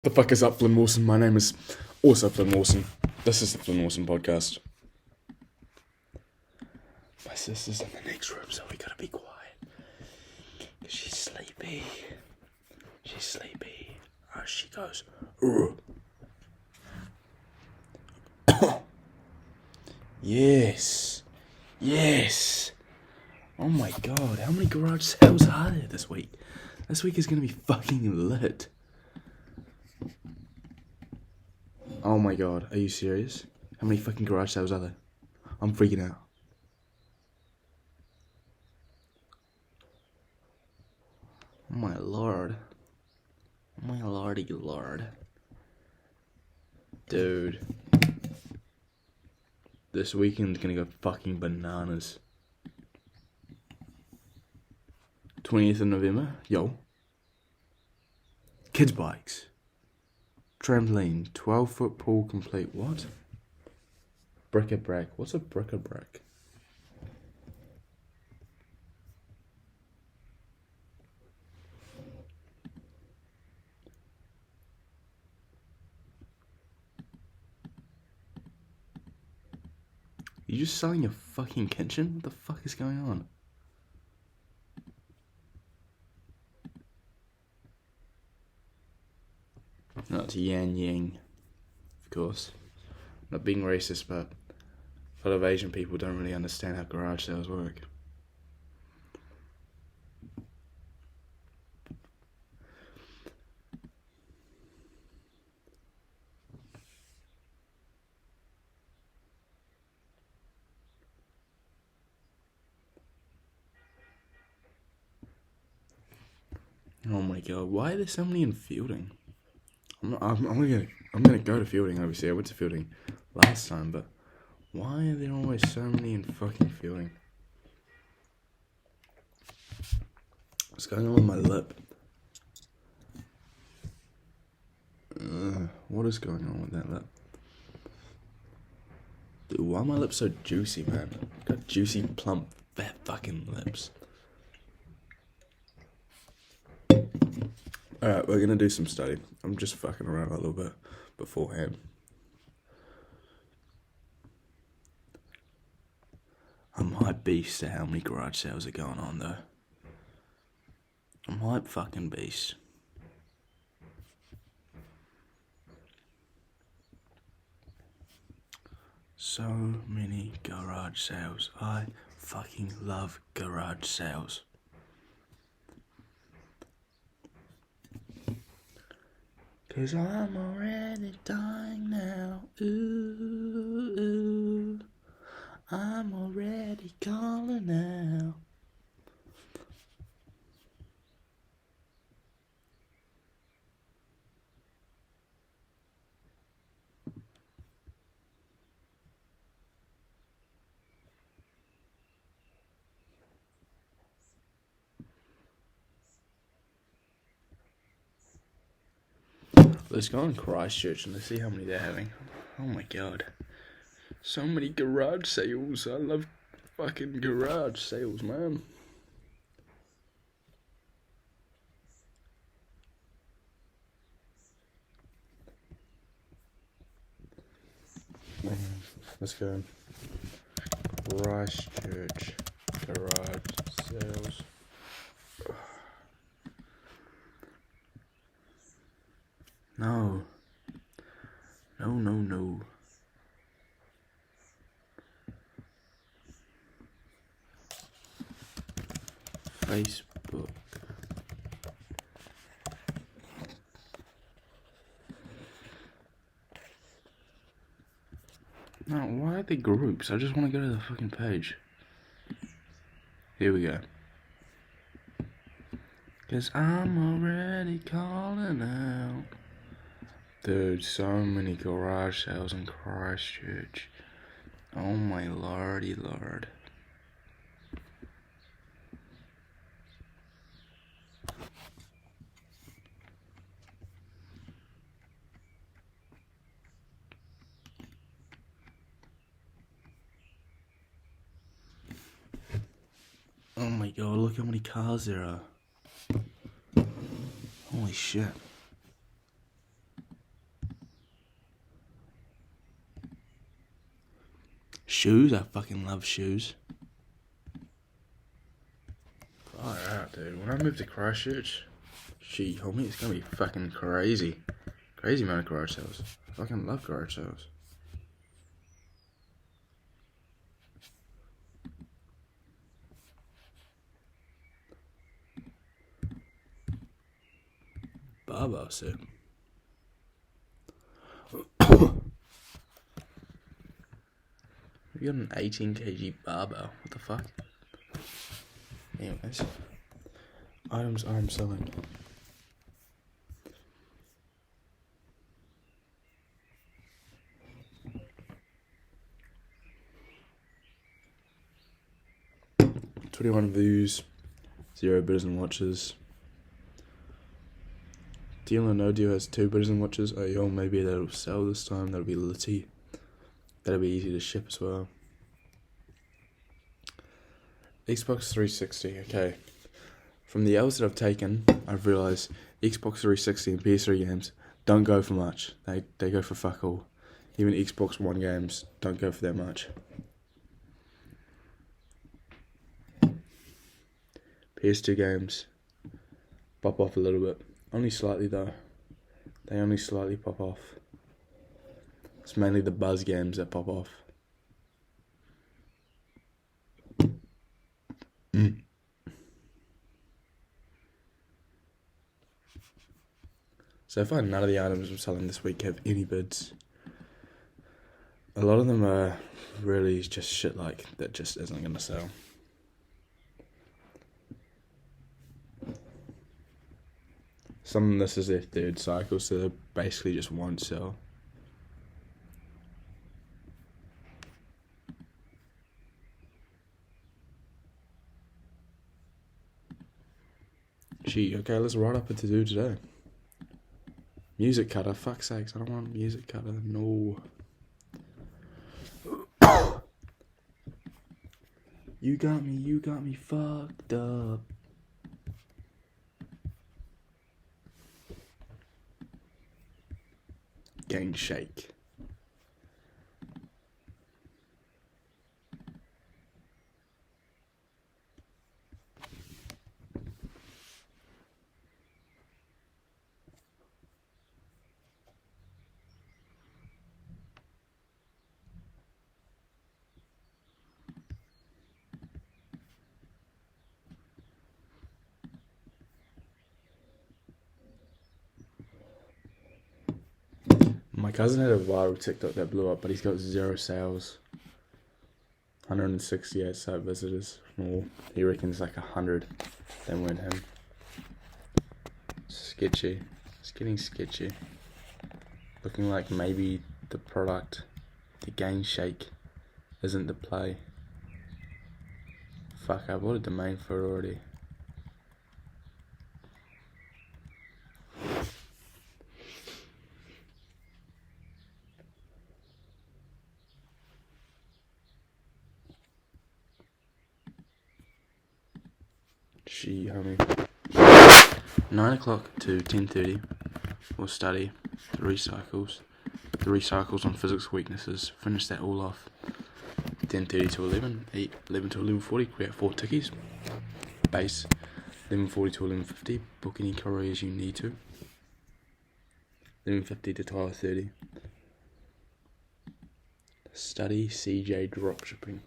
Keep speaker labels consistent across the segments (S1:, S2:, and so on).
S1: The fuck is up, Flynn Wilson? My name is also Flynn Wilson. This is the Flynn Wilson podcast. My sister's in the next room, so we gotta be quiet. She's sleepy. She's sleepy. Oh, she goes. Yes. Yes. Oh my god, how many garage sales are there this week? This week is gonna be fucking lit. Oh my god, are you serious? How many fucking garage sales are there? I'm freaking out. Oh my lord. Oh my lordy lord. Dude. This weekend's gonna go fucking bananas. 20th of November, yo. Kids bikes. Trampoline, 12-foot pool complete. What? Bric-a-brac. What's a bric-a-brac? You just selling your fucking kitchen? What the fuck is going on? No, it's Yan Yang. Of course. Not being racist, but a lot of Asian people don't really understand how garage sales work. Oh my god, why are there so many in Fielding? I'm gonna go to Fielding, obviously. I went to Fielding last time, but why are there always so many in fucking Fielding? What's going on with my lip? What is going on with that lip? Dude, why are my lips so juicy, man? Got juicy, plump, fat fucking lips. Alright, we're gonna do some study. I'm just fucking around a little bit beforehand. I'm hype beast at how many garage sales are going on, though. I'm hype fucking beast. So many garage sales. I fucking love garage sales. Cause I'm already dying now. Ooh, ooh. I'm already calling now. Let's go on Christchurch and let's see how many they're having. Oh my god. So many garage sales. I love fucking garage sales, man. Let's go. Christchurch garage sales. No. No, no, no. Facebook. No, why are they groups? I just want to go to the fucking page. Here we go. Cause I'm already calling out. Dude, so many garage sales in Christchurch. Oh my lordy lord. Oh my god, look how many cars there are. Holy shit. Shoes? I fucking love shoes. Far out, dude. When I move to Christchurch, gee, homie, it's gonna be fucking crazy. Crazy amount of garage sales. I fucking love garage sales. Barbell set. We got an 18 kg barbell. What the fuck? Anyways, items I'm selling. $21 views, 0 Brizzen watches. Deal or No Deal has 2 Brizzen watches. Oh, yo, maybe that'll sell this time. That'll be litty. That'll be easy to ship as well. Xbox 360, okay. From the L's that I've taken, I've realised Xbox 360 and PS3 games don't go for much. They go for fuck all. Even Xbox One games don't go for that much. PS2 games pop off a little bit. Only slightly though. They only slightly pop off. It's mainly the buzz games that pop off. So far, none of the items I'm selling this week have any bids. A lot of them are really just shit like that just isn't going to sell. Some of this is their third cycle, so they basically just won't sell. Gee, okay, let's write up a to-do today. Music cutter, fuck's sakes, I don't want music cutter, no. You got me fucked up. Gang shake. My cousin had a viral TikTok that blew up, but he's got 0 sales. 168 site visitors. Well, he reckons like 100 that weren't him. Sketchy. It's getting sketchy. Looking like maybe the product, the Gang Shake, isn't the play. Fuck, I bought a domain for it already. Gee, homie. 9 o'clock to 10:30. We'll study 3 cycles. 3 cycles on physics weaknesses. Finish that all off. 10:30 to 11. 11 to 11:40. Create 4 tickies. Base. 11:40 to 11:50. Book any couriers you need to. 11:50 to 12:30. Study CJ dropshipping.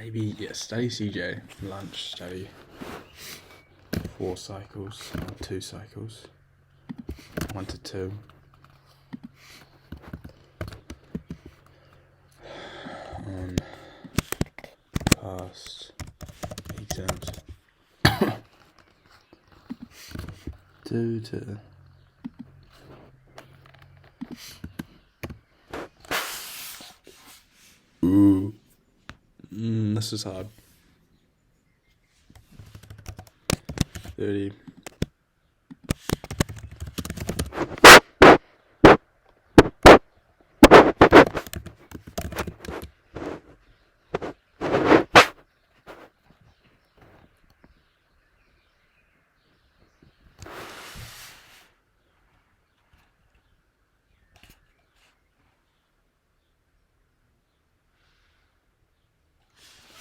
S1: maybe, yeah, study CJ, lunch, study 4 cycles, or 2 cycles, 1 to 2. On past exams. 2 to... Ooh. This is hard. 30.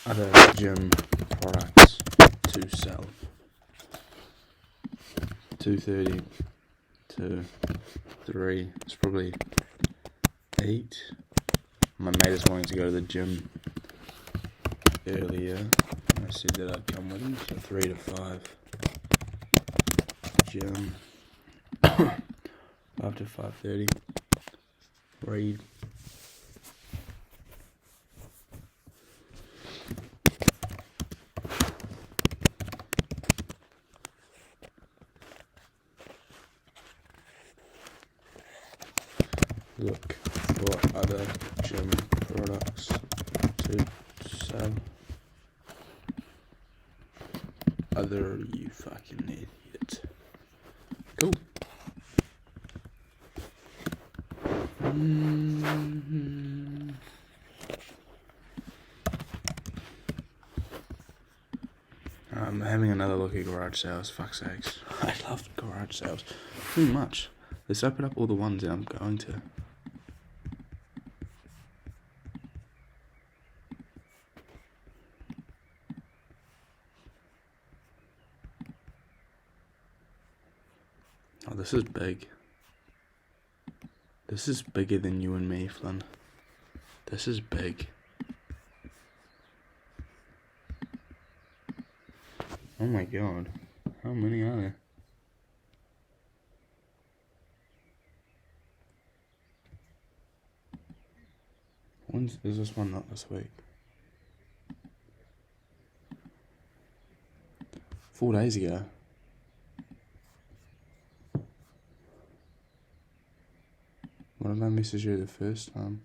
S1: Other gym products to sell. 2:30 to 3. It's probably 8. My mate is wanting to go to the gym earlier. I said that I'd come with him, so 3 to 5. Gym. 5 to 5:30. Read. Look for other gym products to sell. Other, you fucking idiot. Cool. I'm having another look at garage sales, fuck's sakes. I love garage sales. Too much. Let's open up all the ones that I'm going to. Oh, this is big. This is bigger than you and me, Flynn. This is big. Oh my god. How many are there? Is this one not this week? 4 days ago. What did I message you the first time?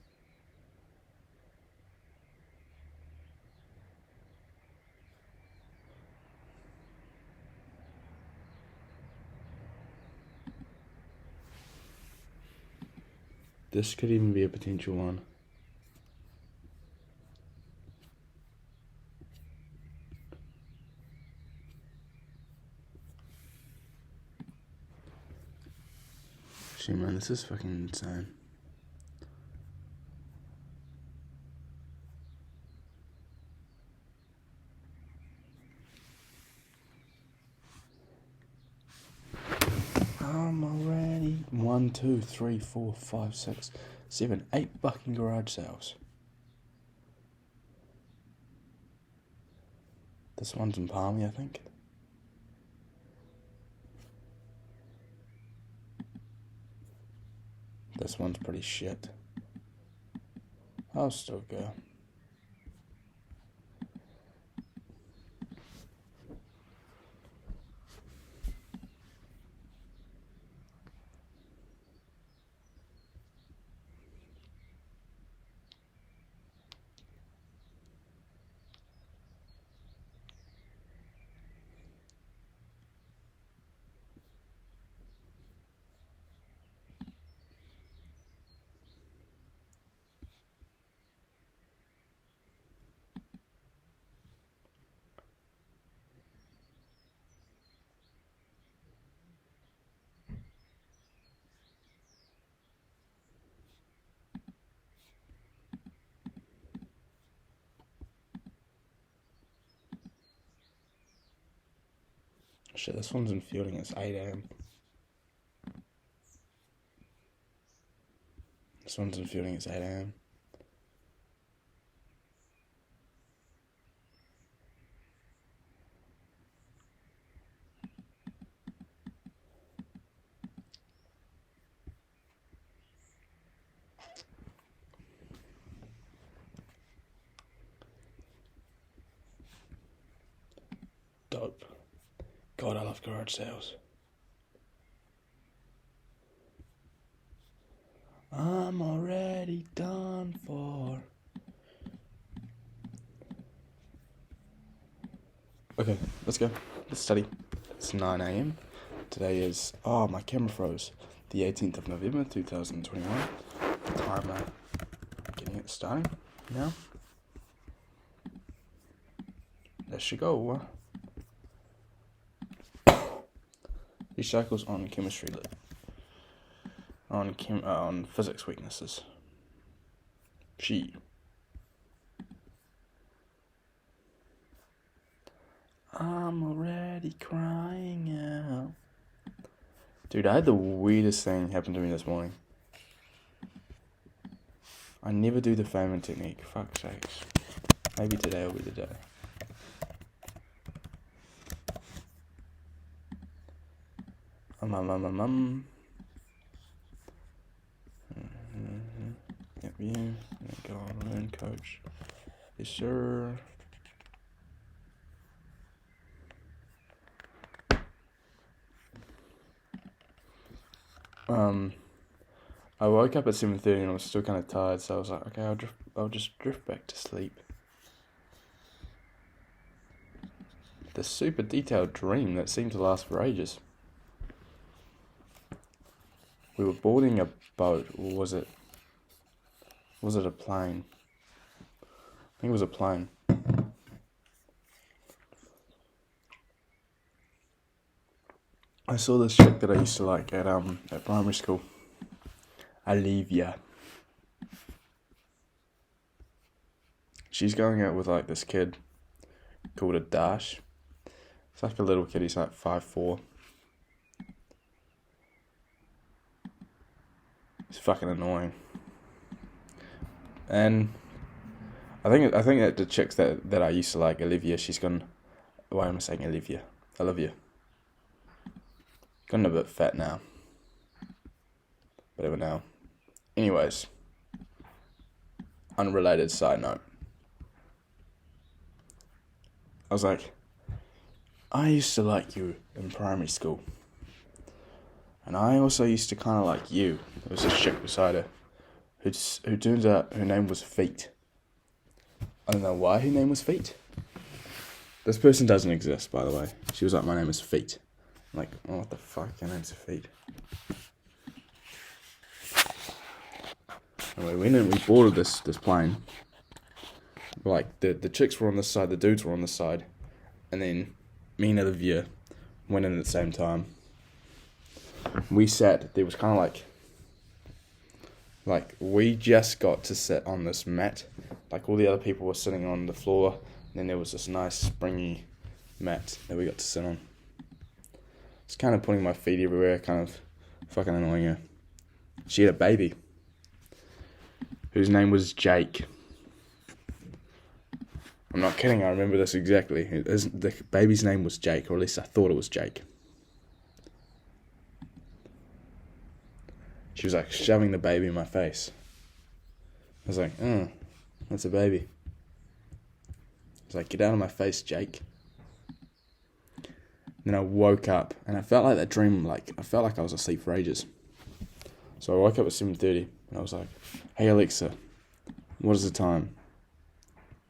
S1: This could even be a potential one. Shit, man, this is fucking insane. I'm already 1, 2, 3, 4, 5, 6, 7, 8 fucking garage sales. This one's in Palmy, I think. This one's pretty shit. I'll still go. Shit, this one's in Fielding, it's 8 AM. This one's in Fielding, it's 8 AM. dope. God, I love garage sales. I'm already done for. Okay, let's go. Let's study. It's 9 a.m. Today is, my camera froze. The 18th of November, 2021. Timer getting it starting now. There she go. Recycles on chemistry lit. On physics weaknesses. I'm already crying out. Dude, I had the weirdest thing happen to me this morning. I never do the Feynman technique. Fuck's sakes. Maybe today will be the day. Yep, you. Go on, learn, coach. Yes, sir. I woke up at 7:30 and I was still kind of tired, so I was like, okay, I'll just drift back to sleep. The super detailed dream that seemed to last for ages. We were boarding a boat, or was it a plane? I think it was a plane. I saw this chick that I used to like at primary school. Olivia. She's going out with like this kid called Adash. It's like a little kid, he's like 5'4". It's fucking annoying. And I think that the chicks that I used to like, Olivia, she's gone. Why am I saying Olivia? Gotten a bit fat now. Whatever now. Anyways. Unrelated side note. I was like, I used to like you in primary school. And I also used to kind of like you. There was this chick beside her who turns out her name was Feet. I don't know why her name was Feet. This person doesn't exist, by the way. She was like, my name is Feet. I'm like, oh, what the fuck? Your name's Feet. Anyway, we went in, we boarded this plane. Like, the chicks were on this side, the dudes were on this side. And then me and Olivia went in at the same time. We sat, there was kind of like we just got to sit on this mat. Like all the other people were sitting on the floor. And then there was this nice springy mat that we got to sit on. It's kind of putting my feet everywhere, kind of fucking annoying her. She had a baby whose name was Jake. I'm not kidding, I remember this exactly. The baby's name was Jake, or at least I thought it was Jake. She was like shoving the baby in my face. I was like, that's a baby. I was like, get out of my face, Jake. Then I woke up, and I felt like that dream, I felt like I was asleep for ages. So I woke up at 7:30, and I was like, hey Alexa, what is the time?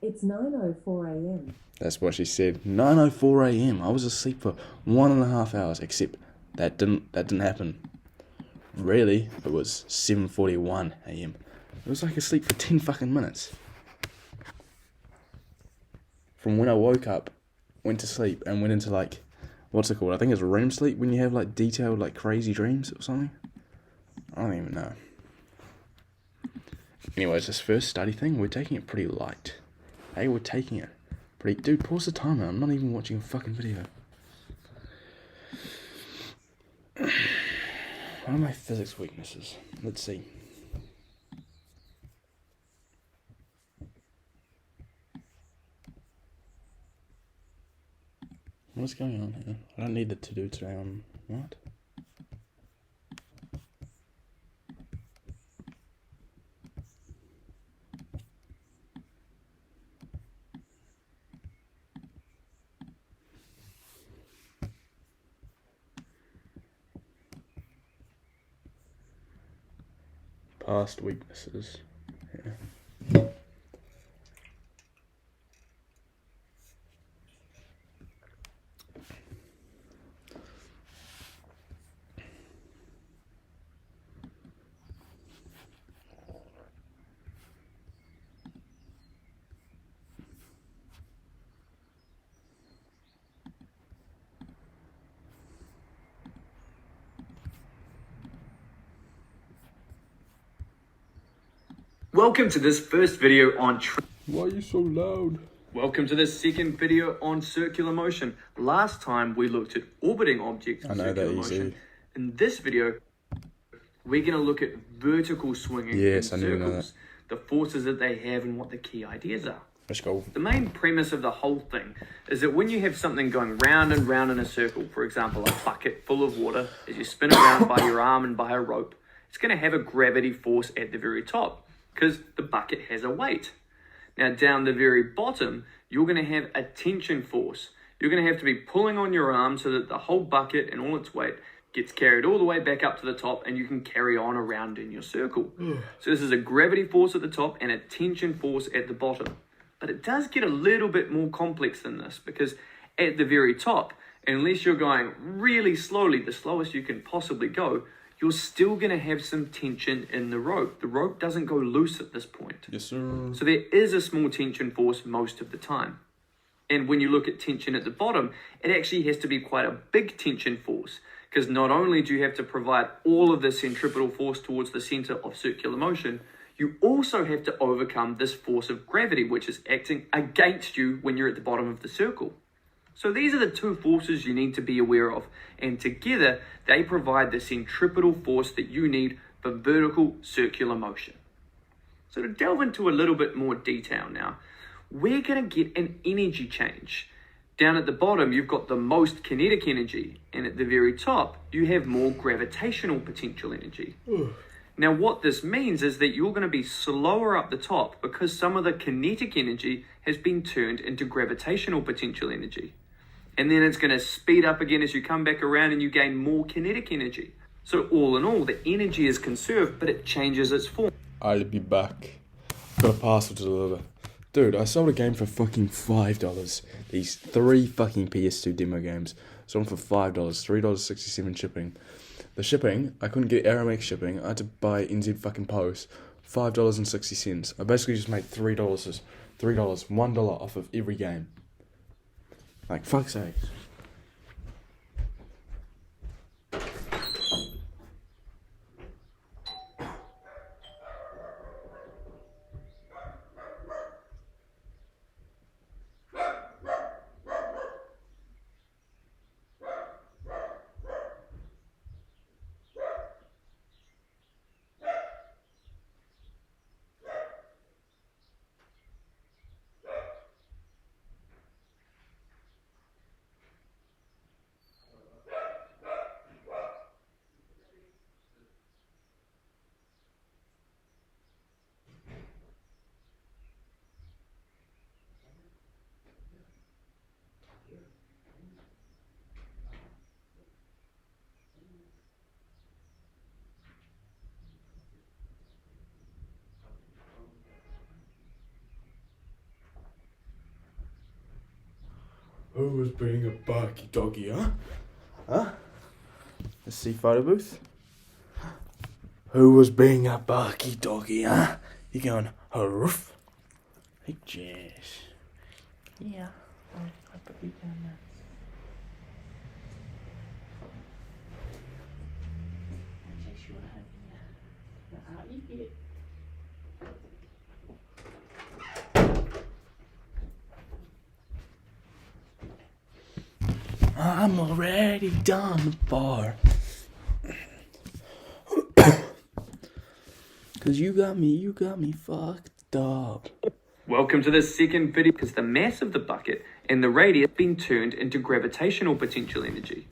S2: It's 9:04 a.m.
S1: That's what she said. 9:04 a.m. I was asleep for 1.5 hours, except that didn't happen. Really, it was 7:41 a.m. It was like asleep for 10 fucking minutes. From when I woke up, went to sleep, and went into what's it called? I think it's REM sleep when you have detailed crazy dreams or something. I don't even know. Anyways, this first study thing, we're taking it pretty light. Hey, we're taking it pretty... Dude, pause the timer. I'm not even watching a fucking video. What are my physics weaknesses? Let's see. What's going on here? I don't need the to-do today on... What? Past weaknesses. Yeah.
S3: Welcome to this first video on
S1: Why are you so loud?
S3: Welcome to this second video on circular motion. Last time we looked at orbiting objects in circular motion. In this video, we're going to look at vertical swinging in circles, the forces that they have and what the key ideas are.
S1: Let's go.
S3: The main premise of the whole thing is that when you have something going round and round in a circle, for example, a bucket full of water, as you spin it around by your arm and by a rope, it's going to have a gravity force at the very top, because the bucket has a weight. Now down the very bottom, you're going to have a tension force. You're going to have to be pulling on your arm so that the whole bucket and all its weight gets carried all the way back up to the top and you can carry on around in your circle. So this is a gravity force at the top and a tension force at the bottom. But it does get a little bit more complex than this, because at the very top, unless you're going really slowly, the slowest you can possibly go, you're still going to have some tension in the rope. The rope doesn't go loose at this point.
S1: Yes, sir.
S3: So there is a small tension force most of the time. And when you look at tension at the bottom, it actually has to be quite a big tension force, because not only do you have to provide all of the centripetal force towards the center of circular motion, you also have to overcome this force of gravity, which is acting against you when you're at the bottom of the circle. So these are the two forces you need to be aware of, and together they provide the centripetal force that you need for vertical circular motion. So to delve into a little bit more detail now, we're going to get an energy change. Down at the bottom, you've got the most kinetic energy, and at the very top, you have more gravitational potential energy. Now what this means is that you're going to be slower up the top because some of the kinetic energy has been turned into gravitational potential energy. And then it's going to speed up again as you come back around and you gain more kinetic energy. So all in all, the energy is conserved, but it changes its form.
S1: I'll be back. Got a parcel to deliver. Dude, I sold a game for fucking $5. These 3 fucking PS2 demo games. Sold them for $5, $3.67 shipping. The shipping, I couldn't get Aramex shipping. I had to buy NZ fucking Post. $5.60. I basically just made $3, $1 off of every game. Like, fuck's sake. Who was being a barky doggy, huh? Huh? Let's see photo booth. Who was being a barky doggy, huh? You going, hoof? Hey, Jess. Yeah, I put you down there. Jess, you want to have how you get? I'm already done for. Cause you got me fucked up.
S3: Welcome to this second video, because the mass of the bucket and the radius have been turned into gravitational potential energy.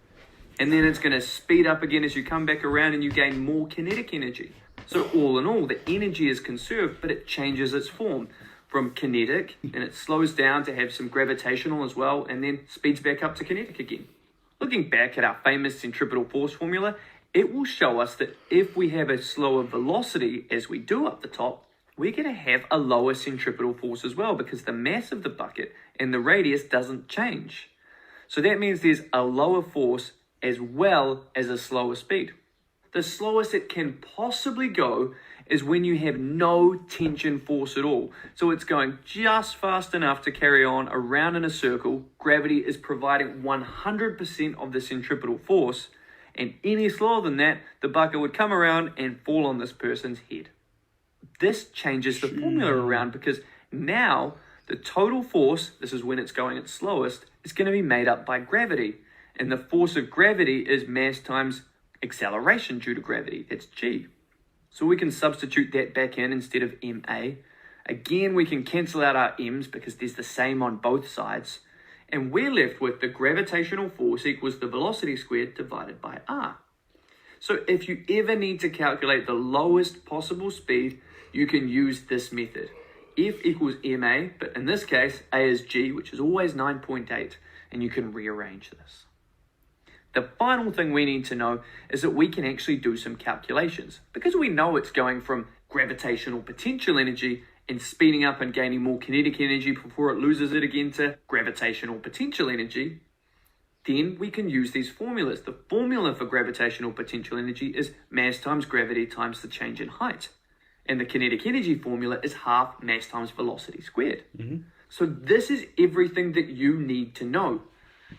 S3: And then it's going to speed up again as you come back around and you gain more kinetic energy. So all in all, the energy is conserved, but it changes its form from kinetic, and it slows down to have some gravitational as well, and then speeds back up to kinetic again. Looking back at our famous centripetal force formula, it will show us that if we have a slower velocity as we do up the top, we're going to have a lower centripetal force as well because the mass of the bucket and the radius doesn't change. So that means there's a lower force as well as a slower speed. The slowest it can possibly go is when you have no tension force at all. So it's going just fast enough to carry on around in a circle. Gravity is providing 100% of the centripetal force, and any slower than that, the bucket would come around and fall on this person's head. This changes the formula around because now the total force, this is when it's going its slowest, is going to be made up by gravity. And the force of gravity is mass times acceleration due to gravity. That's g. So we can substitute that back in instead of ma. Again, we can cancel out our m's because there's the same on both sides. And we're left with the gravitational force equals the velocity squared divided by r. So if you ever need to calculate the lowest possible speed, you can use this method. F equals ma, but in this case, a is g, which is always 9.8, and you can rearrange this. The final thing we need to know is that we can actually do some calculations. Because we know it's going from gravitational potential energy and speeding up and gaining more kinetic energy before it loses it again to gravitational potential energy, then we can use these formulas. The formula for gravitational potential energy is mass times gravity times the change in height. And the kinetic energy formula is half mass times velocity squared. So this is everything that you need to know.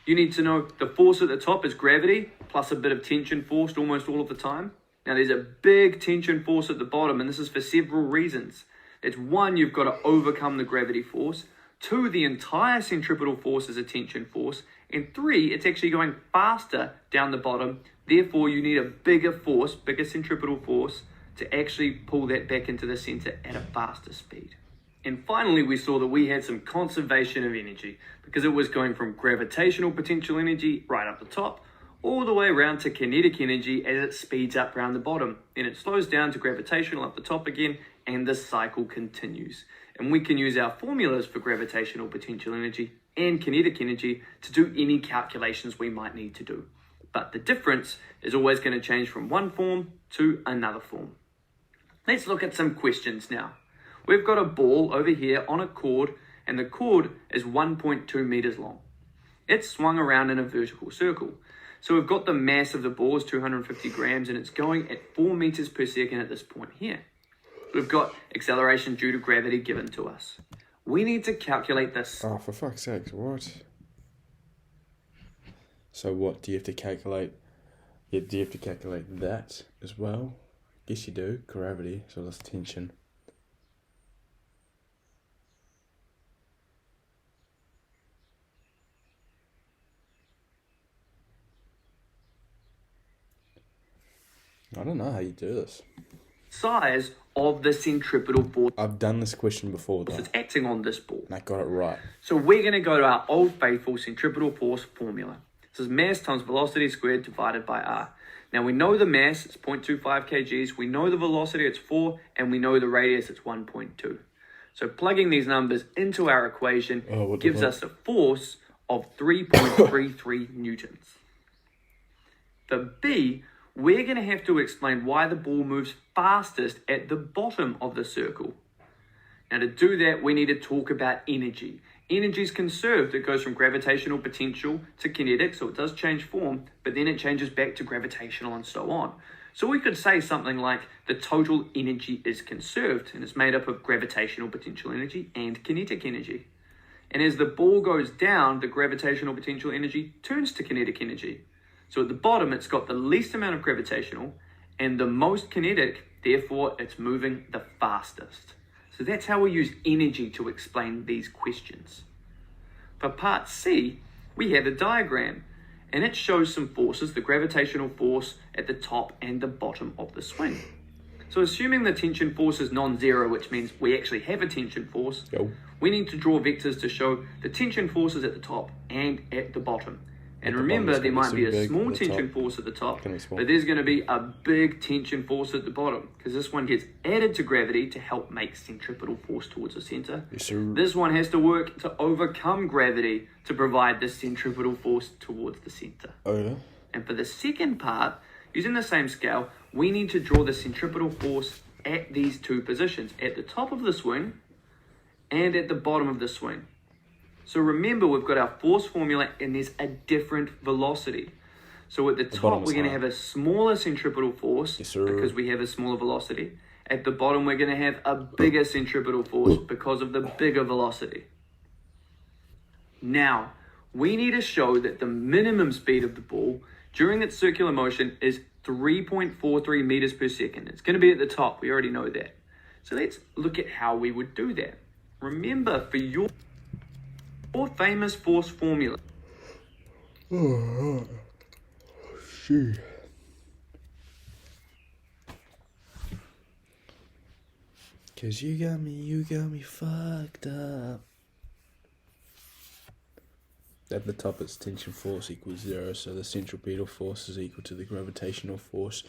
S3: You need to know the force at the top is gravity plus a bit of tension force almost all of the time. Now there's a big tension force at the bottom, and this is for several reasons. It's one, you've got to overcome the gravity force. Two, the entire centripetal force is a tension force. And three, it's actually going faster down the bottom. Therefore, you need a bigger force, bigger centripetal force, to actually pull that back into the center at a faster speed. And finally, we saw that we had some conservation of energy because it was going from gravitational potential energy right up the top all the way around to kinetic energy as it speeds up around the bottom. Then it slows down to gravitational up the top again, and the cycle continues. And we can use our formulas for gravitational potential energy and kinetic energy to do any calculations we might need to do. But the difference is always going to change from one form to another form. Let's look at some questions now. We've got a ball over here on a cord, and the cord is 1.2 meters long. It's swung around in a vertical circle. So we've got the mass of the ball is 250 grams, and it's going at 4 meters per second at this point here. We've got acceleration due to gravity given to us. We need to calculate this.
S1: Oh, for fuck's sake, what? So what, do you have to calculate? Yeah, do you have to calculate that as well? Yes, you do. Gravity, so that's tension. I don't know how you do this.
S3: Size of the centripetal force
S1: I've done this question before, though,
S3: that's acting on this ball.
S1: and I got it right.
S3: So we're going to go to our old faithful centripetal force formula. This is mass times velocity squared divided by r. Now we know the mass, it's 0.25 kgs. We know the velocity, it's 4. And we know the radius, it's 1.2. So plugging these numbers into our equation gives us a force of 3.33 newtons. For B, we're going to have to explain why the ball moves fastest at the bottom of the circle. Now to do that, we need to talk about energy. Energy is conserved. It goes from gravitational potential to kinetic, so it does change form, but then it changes back to gravitational and so on. So we could say something like the total energy is conserved, and it's made up of gravitational potential energy and kinetic energy. And as the ball goes down, the gravitational potential energy turns to kinetic energy. So at the bottom, it's got the least amount of gravitational and the most kinetic, therefore it's moving the fastest. So that's how we use energy to explain these questions. For part C, we have a diagram, and it shows some forces, the gravitational force at the top and the bottom of the swing. So assuming the tension force is non-zero, which means we actually have a tension force, we need to draw vectors to show the tension forces at the top and at the bottom. And remember, there might be a small tension force at the top, but there's going to be a big tension force at the bottom, because this one gets added to gravity to help make centripetal force towards the center. This one has to work to overcome gravity to provide the centripetal force towards the center.
S1: Oh, yeah?
S3: And for the second part, using the same scale, we need to draw the centripetal force at these two positions, at the top of the swing and at the bottom of the swing. So remember, we've got our force formula and there's a different velocity. So at the top, we're going to have a smaller centripetal force because we have a smaller velocity. At the bottom, we're going to have a bigger centripetal force because of the bigger velocity. Now, we need to show that the minimum speed of the ball during its circular motion is 3.43 meters per second. It's going to be at the top. We already know that. So let's look at how we would do that. Remember, for your famous force formula.
S1: Oh, shit. Cause you got me fucked up. At the top, its tension force equals 0, so the centripetal force is equal to the gravitational force,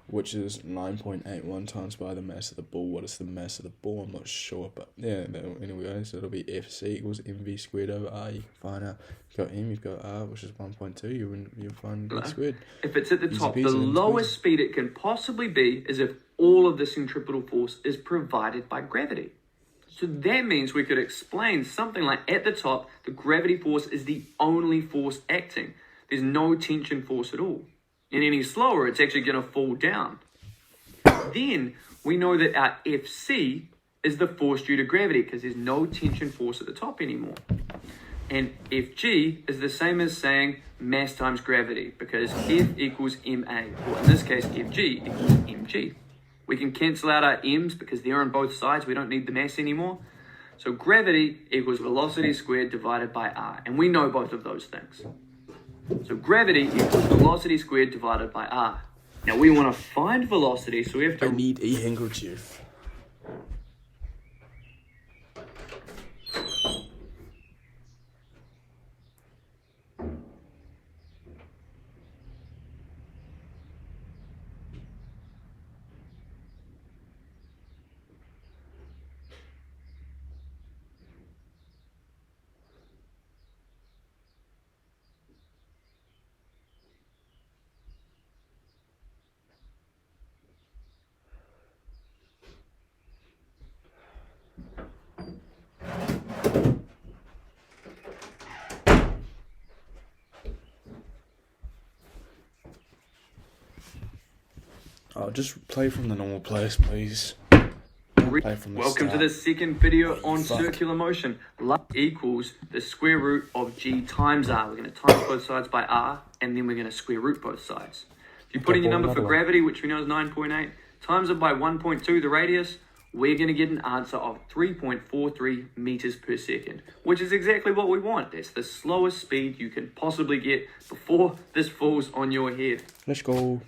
S1: which is 9.81 times by the mass of the ball. What is the mass of the ball? I'm not sure, but yeah, anyway, so it'll be FC equals mv squared over r. You can find out, you've got m, you've got r, which is 1.2, you'll find v squared.
S3: If it's at the top, the lowest speed it can possibly be is if all of the centripetal force is provided by gravity. So that means we could explain something like, at the top, the gravity force is the only force acting. There's no tension force at all. And any slower, it's actually going to fall down. Then we know that our FC is the force due to gravity because there's no tension force at the top anymore. And Fg is the same as saying mass times gravity because F equals ma, or in this case, Fg equals mg. We can cancel out our m's because they're on both sides. We don't need the mass anymore. So gravity equals velocity squared divided by r. And we know both of those things. So gravity equals velocity squared divided by r. Now we want to find velocity, so we have to...
S1: I need a handkerchief. Oh, just play from the normal place, please. Play from the
S3: Welcome
S1: start.
S3: to the second video on circular motion. Love equals the square root of g times r. We're going to times both sides by r, and then we're going to square root both sides. If you put in your number for gravity, which we know is 9.8, times it by 1.2, the radius, we're going to get an answer of 3.43 meters per second, which is exactly what we want. That's the slowest speed you can possibly get before this falls on your head.
S1: Let's go.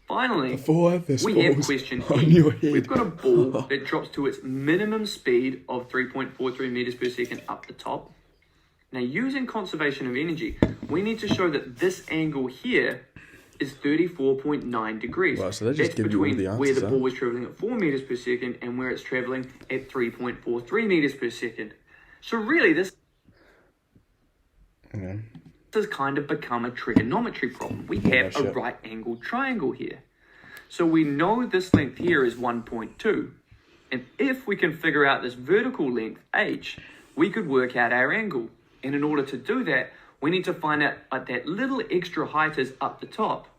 S3: Finally,
S1: Before this
S3: we have
S1: falls
S3: question
S1: on
S3: E.
S1: your head.
S3: We've got a ball that drops to its minimum speed of 3.43 meters per second up the top. Now, using conservation of energy, we need to show that this angle here is 34.9 degrees.
S1: Wow, so that just
S3: That's
S1: gives you all
S3: between
S1: the
S3: where the
S1: answers,
S3: ball was traveling at 4 meters per second and where it's traveling at 3.43 meters per second. So really, this has kind of become a trigonometry problem. We have a right angled triangle here. So we know this length here is 1.2. And if we can figure out this vertical length, h, we could work out our angle. And in order to do that, we need to find out what that little extra height is up the top.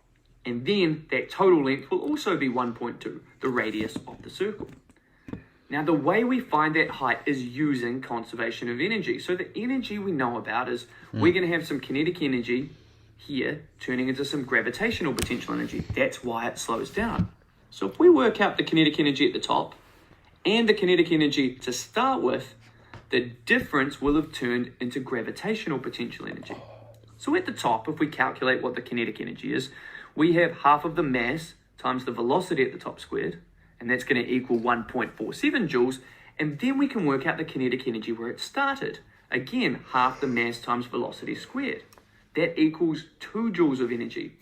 S3: And then that total length will also be 1.2, the radius of the circle. Now, the way we find that height is using conservation of energy. So the energy we know about is we're going to have some kinetic energy here turning into some gravitational potential energy. That's why it slows down. So if we work out the kinetic energy at the top and the kinetic energy to start with, the difference will have turned into gravitational potential energy. So at the top, if we calculate what the kinetic energy is, we have half of the mass times the velocity at the top squared, and that's going to equal 1.47 joules, and then we can work out the kinetic energy where it started. Again, half the mass times velocity squared. That equals 2 joules of energy.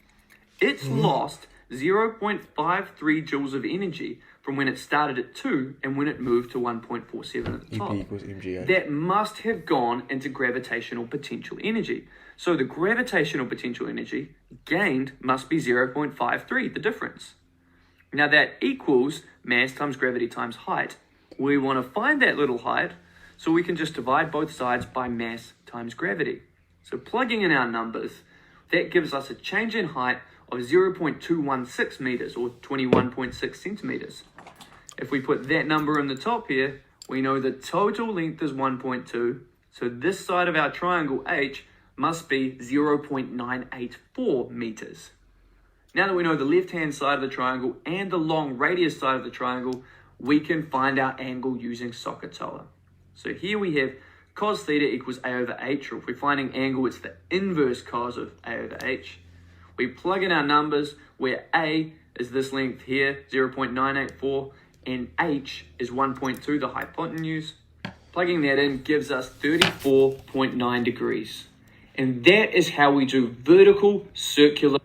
S3: It's lost 0.53 joules of energy from when it started at 2 and when it moved to 1.47 at the top.
S1: EP equals mg.
S3: That must have gone into gravitational potential energy. So the gravitational potential energy gained must be 0.53, the difference. Now that equals mass times gravity times height. We want to find that little height, so we can just divide both sides by mass times gravity. So plugging in our numbers, that gives us a change in height of 0.216 meters or 21.6 centimeters. If we put that number in the top here, we know the total length is 1.2. So this side of our triangle H must be 0.984 meters. Now that we know the left-hand side of the triangle and the long radius side of the triangle, we can find our angle using SOHCAHTOA. So here we have cos theta equals A over H, or if we're finding angle, it's the inverse cos of A over H. We plug in our numbers where A is this length here, 0.984, and H is 1.2, the hypotenuse. Plugging that in gives us 34.9 degrees. And that is how we do vertical circular.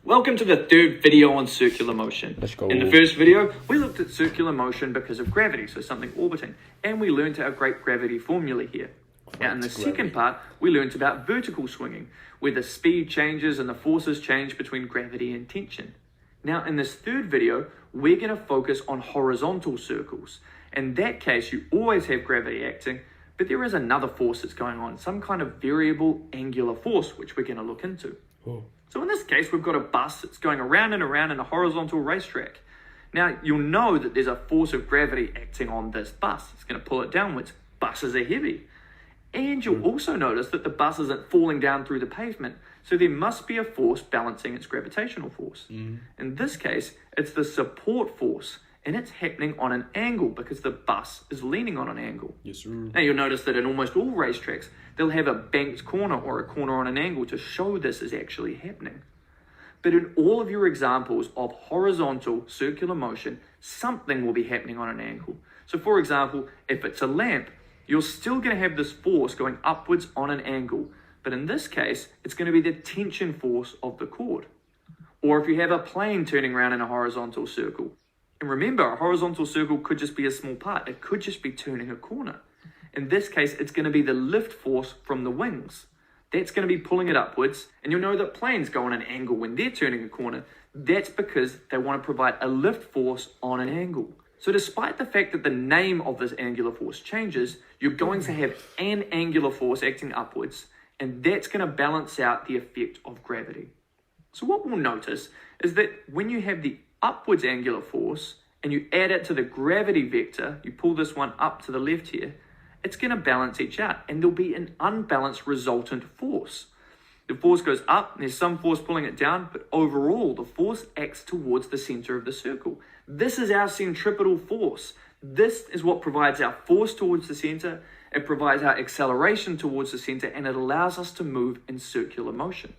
S3: Welcome to the third video on circular motion.
S1: Let's go.
S3: In the first video, we looked at circular motion because of gravity, so something orbiting, and we learned our great gravity formula here. Now in the second part, we learned about vertical swinging, where the speed changes and the forces change between gravity and tension. Now in this third video, we're going to focus on horizontal circles. In that case, you always have gravity acting, but there is another force that's going on, some kind of variable angular force, which we're going to look into.
S1: Oh.
S3: So in this case, we've got a bus that's going around and around in a horizontal racetrack. Now, you'll know that there's a force of gravity acting on this bus. It's going to pull it downwards. Buses are heavy. And you'll also notice that the bus isn't falling down through the pavement. So there must be a force balancing its gravitational force. In this case, it's the support force. And it's happening on an angle because the bus is leaning on an angle.
S1: Yes, sir.
S3: Now you'll notice that in almost all racetracks, they'll have a banked corner or a corner on an angle to show this is actually happening. But in all of your examples of horizontal circular motion, something will be happening on an angle. So for example, if it's a lamp, you're still going to have this force going upwards on an angle. But in this case, it's going to be the tension force of the cord. Or if you have a plane turning around in a horizontal circle. And remember, a horizontal circle could just be a small part. It could just be turning a corner. In this case, it's going to be the lift force from the wings. That's going to be pulling it upwards. And you'll know that planes go on an angle when they're turning a corner. That's because they want to provide a lift force on an angle. So despite the fact that the name of this angular force changes, you're going to have an angular force acting upwards. And that's going to balance out the effect of gravity. So what we'll notice is that when you have the upwards angular force and you add it to the gravity vector, you pull this one up to the left here, it's going to balance each out and there'll be an unbalanced resultant force. The force goes up and there's some force pulling it down, but overall the force acts towards the center of the circle. This is our centripetal force. This is what provides our force towards the center, it provides our acceleration towards the center, and it allows us to move in circular motion.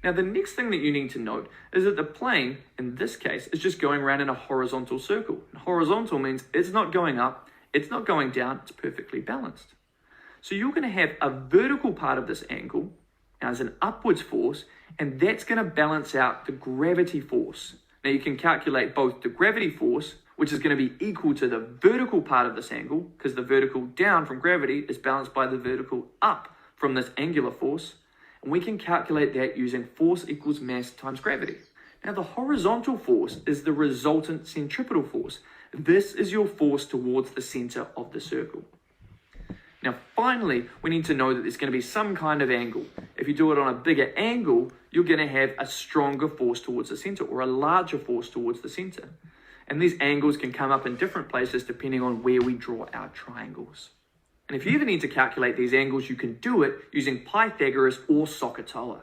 S3: Now, the next thing that you need to note is that the plane, in this case, is just going around in a horizontal circle. And horizontal means it's not going up, it's not going down, it's perfectly balanced. So you're going to have a vertical part of this angle as an upwards force, and that's going to balance out the gravity force. Now, you can calculate both the gravity force, which is going to be equal to the vertical part of this angle, because the vertical down from gravity is balanced by the vertical up from this angular force. And we can calculate that using force equals mass times gravity. Now the horizontal force is the resultant centripetal force. This is your force towards the center of the circle. Now finally, we need to know that there's going to be some kind of angle. If you do it on a bigger angle, you're going to have a stronger force towards the center or a larger force towards the center. And these angles can come up in different places depending on where we draw our triangles. And if you ever need to calculate these angles, you can do it using Pythagoras or SOHCAHTOA.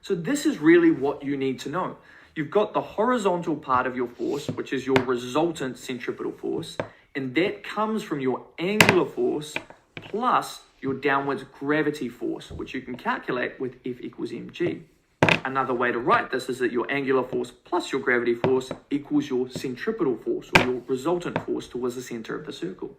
S3: So this is really what you need to know. You've got the horizontal part of your force, which is your resultant centripetal force, and that comes from your angular force plus your downwards gravity force, which you can calculate with F equals mg. Another way to write this is that your angular force plus your gravity force equals your centripetal force, or your resultant force towards the center of the circle.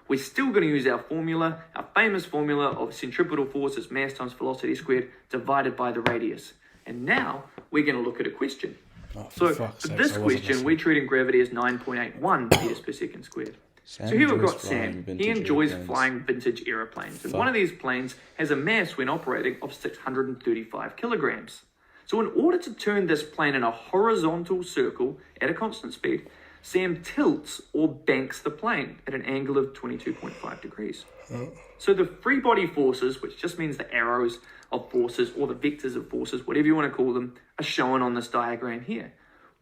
S3: We're still going to use our formula, our famous formula of centripetal force is mass times velocity squared divided by the radius. And now we're going to look at a question.
S1: Oh,
S3: So
S1: fuck's
S3: for
S1: sakes,
S3: this
S1: I wasn't
S3: question,
S1: listening.
S3: we're treating gravity as 9.81 meters per second squared. So here we've got Sam. He enjoys flying vintage aeroplanes. And one of these planes has a mass when operating of 635 kilograms. So in order to turn this plane in a horizontal circle at a constant speed, Sam tilts or banks the plane at an angle of 22.5 degrees. So the free body forces, which just means the arrows of forces or the vectors of forces, whatever you want to call them, are shown on this diagram here.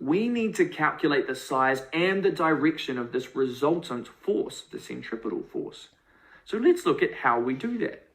S3: We need to calculate the size and the direction of this resultant force, the centripetal force. So let's look at how we do that.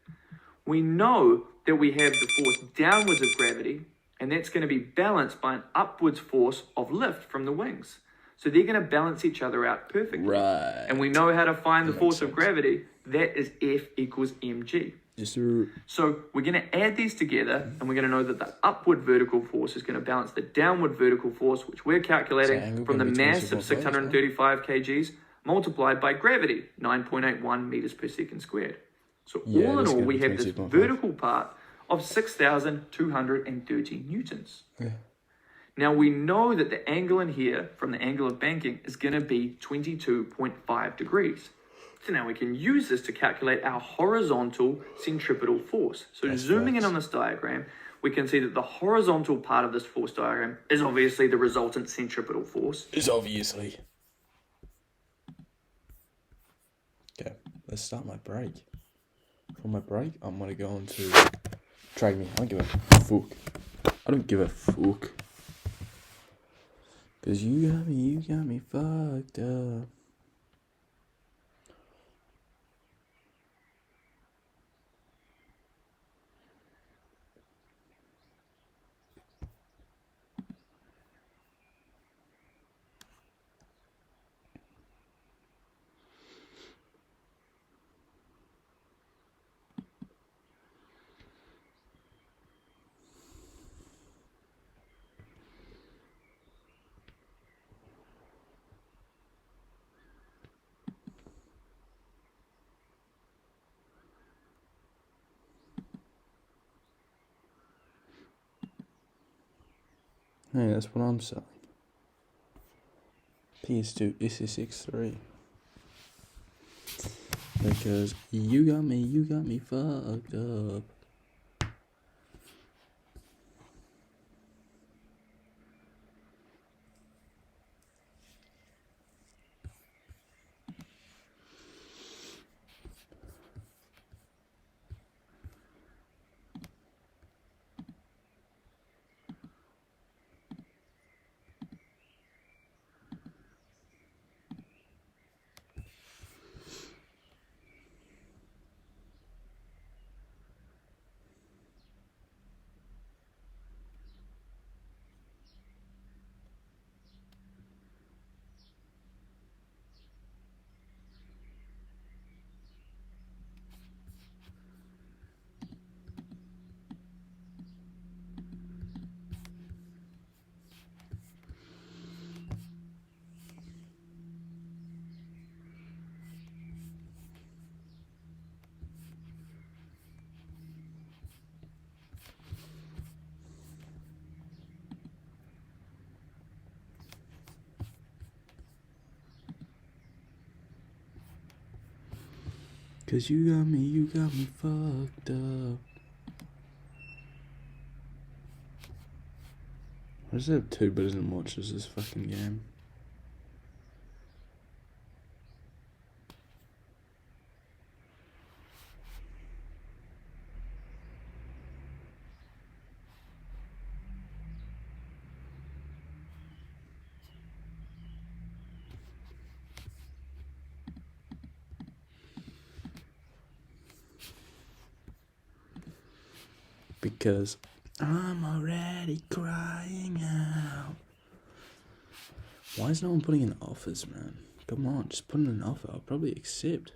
S3: We know that we have the force downwards of gravity, and that's going to be balanced by an upwards force of lift from the wings. So they're going to balance each other out perfectly.
S1: Right.
S3: And we know how to find the
S1: That
S3: force
S1: makes
S3: of
S1: sense.
S3: gravity. That is F equals mg.
S1: Yes, sir.
S3: So we're going to add these together, and we're going to know that the upward vertical force is going to balance the downward vertical force, which we're
S1: So
S3: calculating
S1: angle
S3: from the
S1: gonna be
S3: mass of
S1: 22.5,
S3: 635 kgs multiplied by gravity, 9.81 meters per second squared. So
S1: Yeah,
S3: all
S1: it
S3: in
S1: is
S3: all,
S1: gonna
S3: we
S1: be
S3: have this
S1: 22.5.
S3: vertical part of 6,230 newtons.
S1: Yeah.
S3: Now we know that the angle in here from the angle of banking is going to be 22.5 degrees. So now we can use this to calculate our horizontal centripetal force. So
S1: That's
S3: zooming in
S1: facts.
S3: on this diagram, we can see that the horizontal part of this force diagram is obviously the resultant centripetal force.
S1: Is obviously. Okay, let's start my break. For my break, I'm gonna go on to Drag Me. I don't give a fuck. I don't give a fuck. Cause you got me fucked up. Hey, that's what I'm selling. PS2 SSX3. Because you got me fucked up. Cause you got me fucked up. I just have 2 billion watches this fucking game. Because I'm already crying out. Why is no one putting in offers, man? Come on, just put in an offer. I'll probably accept.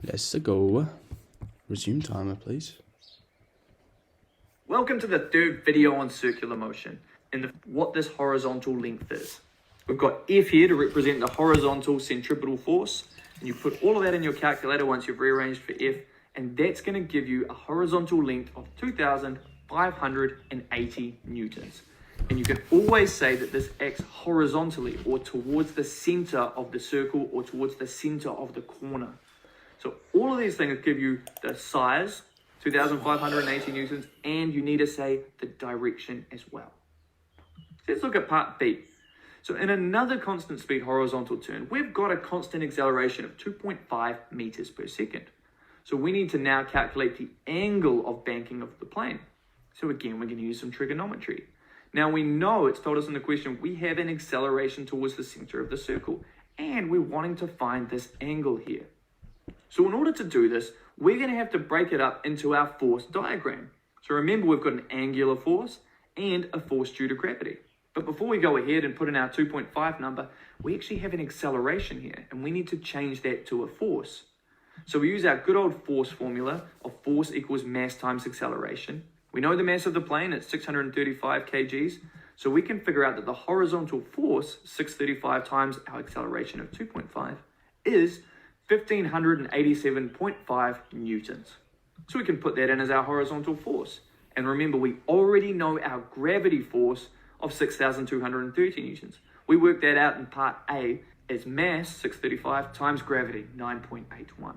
S1: Let's go. Resume timer, please.
S3: Welcome to the third video on circular motion and what this horizontal length is. We've got F here to represent the horizontal centripetal force, and you put all of that in your calculator once you've rearranged for F, and that's going to give you a horizontal length of 2,580 newtons. And you can always say that this acts horizontally or towards the center of the circle or towards the center of the corner. So all of these things give you the size, 2,580 newtons, and you need to say the direction as well. So let's look at part B. So in another constant speed horizontal turn, we've got a constant acceleration of 2.5 meters per second. So we need to now calculate the angle of banking of the plane. So again, we're going to use some trigonometry. Now we know it's told us in the question, we have an acceleration towards the center of the circle, and we're wanting to find this angle here. So in order to do this, we're going to have to break it up into our force diagram. So remember, we've got an angular force and a force due to gravity. But before we go ahead and put in our 2.5 number, we actually have an acceleration here, and we need to change that to a force. So we use our good old force formula of force equals mass times acceleration. We know the mass of the plane at 635 kgs, so we can figure out that the horizontal force, 635 times our acceleration of 2.5, is 1,587.5 newtons. So we can put that in as our horizontal force. And remember, we already know our gravity force of 6,230 newtons. We worked that out in part A as mass, 635, times gravity, 9.81.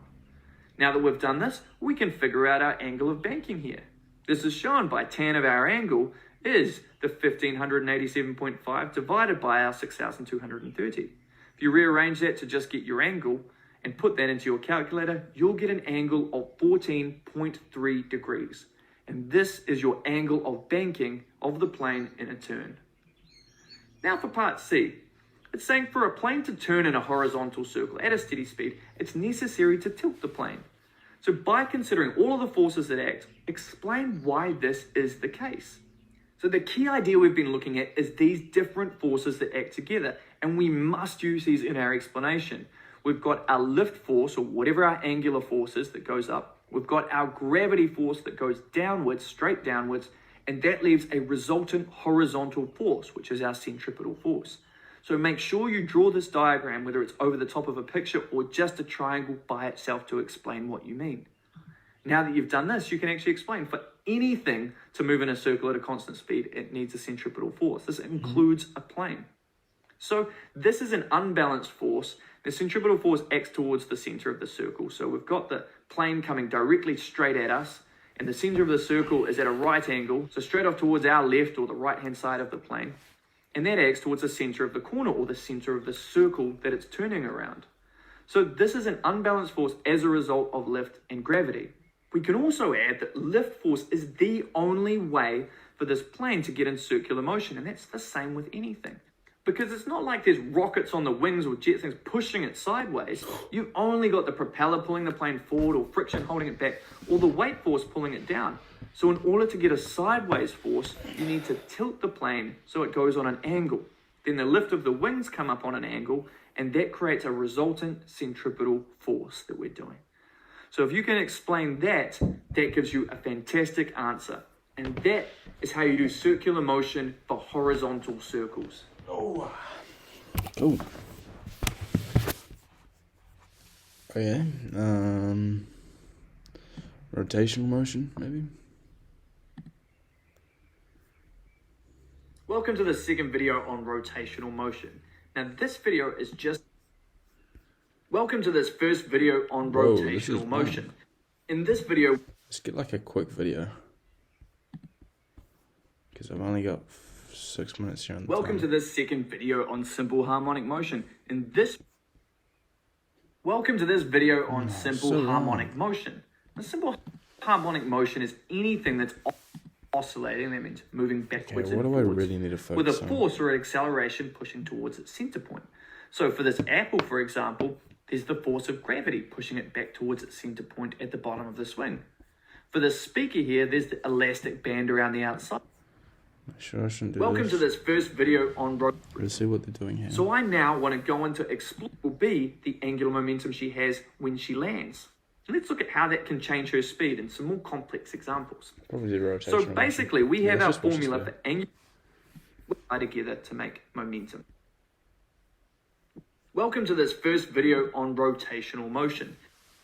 S3: Now that we've done this, we can figure out our angle of banking here. This is shown by tan of our angle is the 1,587.5 divided by our 6,230. If you rearrange that to just get your angle and put that into your calculator, you'll get an angle of 14.3 degrees. And this is your angle of banking of the plane in a turn. Now for part C. It's saying for a plane to turn in a horizontal circle at a steady speed, it's necessary to tilt the plane. So by considering all of the forces that act, explain why this is the case. So the key idea we've been looking at is these different forces that act together, and we must use these in our explanation. We've got our lift force, or whatever our angular force is that goes up. We've got our gravity force that goes downwards, straight downwards, and that leaves a resultant horizontal force, which is our centripetal force. So make sure you draw this diagram, whether it's over the top of a picture or just a triangle by itself to explain what you mean. Now that you've done this, you can actually explain for anything to move in a circle at a constant speed, it needs a centripetal force. This includes a plane. So this is an unbalanced force. The centripetal force acts towards the center of the circle. So we've got the plane coming directly straight at us, and the center of the circle is at a right angle, so straight off towards our left or the right-hand side of the plane. And that acts towards the center of the corner or the center of the circle that it's turning around. So this is an unbalanced force as a result of lift and gravity. We can also add that lift force is the only way for this plane to get in circular motion, and that's the same with anything. Because it's not like there's rockets on the wings or jet things pushing it sideways. You've only got the propeller pulling the plane forward, or friction holding it back, or the weight force pulling it down. So in order to get a sideways force, you need to tilt the plane so it goes on an angle. Then the lift of the wings come up on an angle, and that creates a resultant centripetal force that we're doing. So if you can explain that, that gives you a fantastic answer. And that is how you do circular motion for horizontal circles.
S1: Oh. Okay. Rotational motion, maybe?
S3: Welcome to the second video on rotational motion. Now this video is just... Welcome to this first video on rotational motion. In this video...
S1: Let's get like a quick video. Because I've only got 6 minutes here on the
S3: Welcome
S1: time.
S3: to this second video on simple harmonic motion. Welcome to this video on simple harmonic motion. Harmonic motion is anything that's oscillating, that means moving backwards
S1: what
S3: and
S1: do I
S3: forwards,
S1: really need to
S3: with a
S1: focus on?
S3: force or an acceleration pushing towards its center point. So for this apple, for example, there's the force of gravity pushing it back towards its center point at the bottom of the swing. For this speaker here, there's the elastic band around the outside.
S1: Sure, I shouldn't do
S3: Welcome
S1: this.
S3: to this first video on
S1: Let's see what they're doing here.
S3: So I now want to go into explore will be the angular momentum she has when she lands. Let's look at how that can change her speed in some more complex examples.
S1: Probably the rotation.
S3: So basically, we have our
S1: let's just watch this
S3: formula
S1: video.
S3: for angular together to make momentum. Welcome to this first video on rotational motion.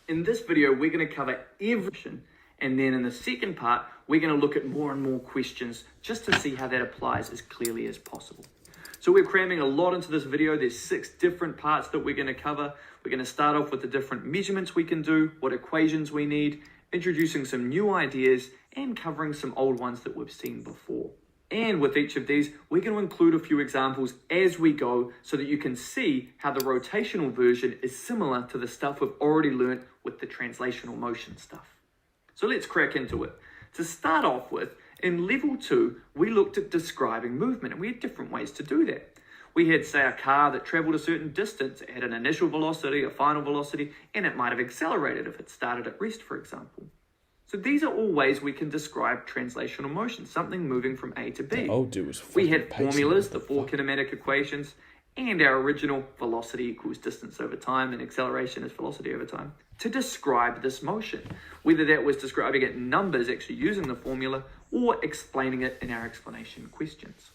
S3: In this video, we're going to cover everything, and then in the second part, we're going to look at more and more questions just to see how that applies as clearly as possible. So we're cramming a lot into this video. There's 6 different parts that we're going to cover. We're going to start off with the different measurements we can do, what equations we need, introducing some new ideas, and covering some old ones that we've seen before. And with each of these, we're going to include a few examples as we go so that you can see how the rotational version is similar to the stuff we've already learned with the translational motion stuff. So let's crack into it. To start off with, in level 2, we looked at describing movement, and we had different ways to do that. We had, say, a car that traveled a certain distance. It had an initial velocity, a final velocity, and it might have accelerated if it started at rest, for example. So these are all ways we can describe translational motion, something moving from A to B.
S1: Old dude was
S3: We
S1: fucking
S3: had
S1: pacing
S3: formulas,
S1: it.
S3: the 4 kinematic equations, and our original velocity equals distance over time and acceleration is velocity over time, to describe this motion. Whether that was describing it in numbers, actually using the formula, or explaining it in our explanation questions.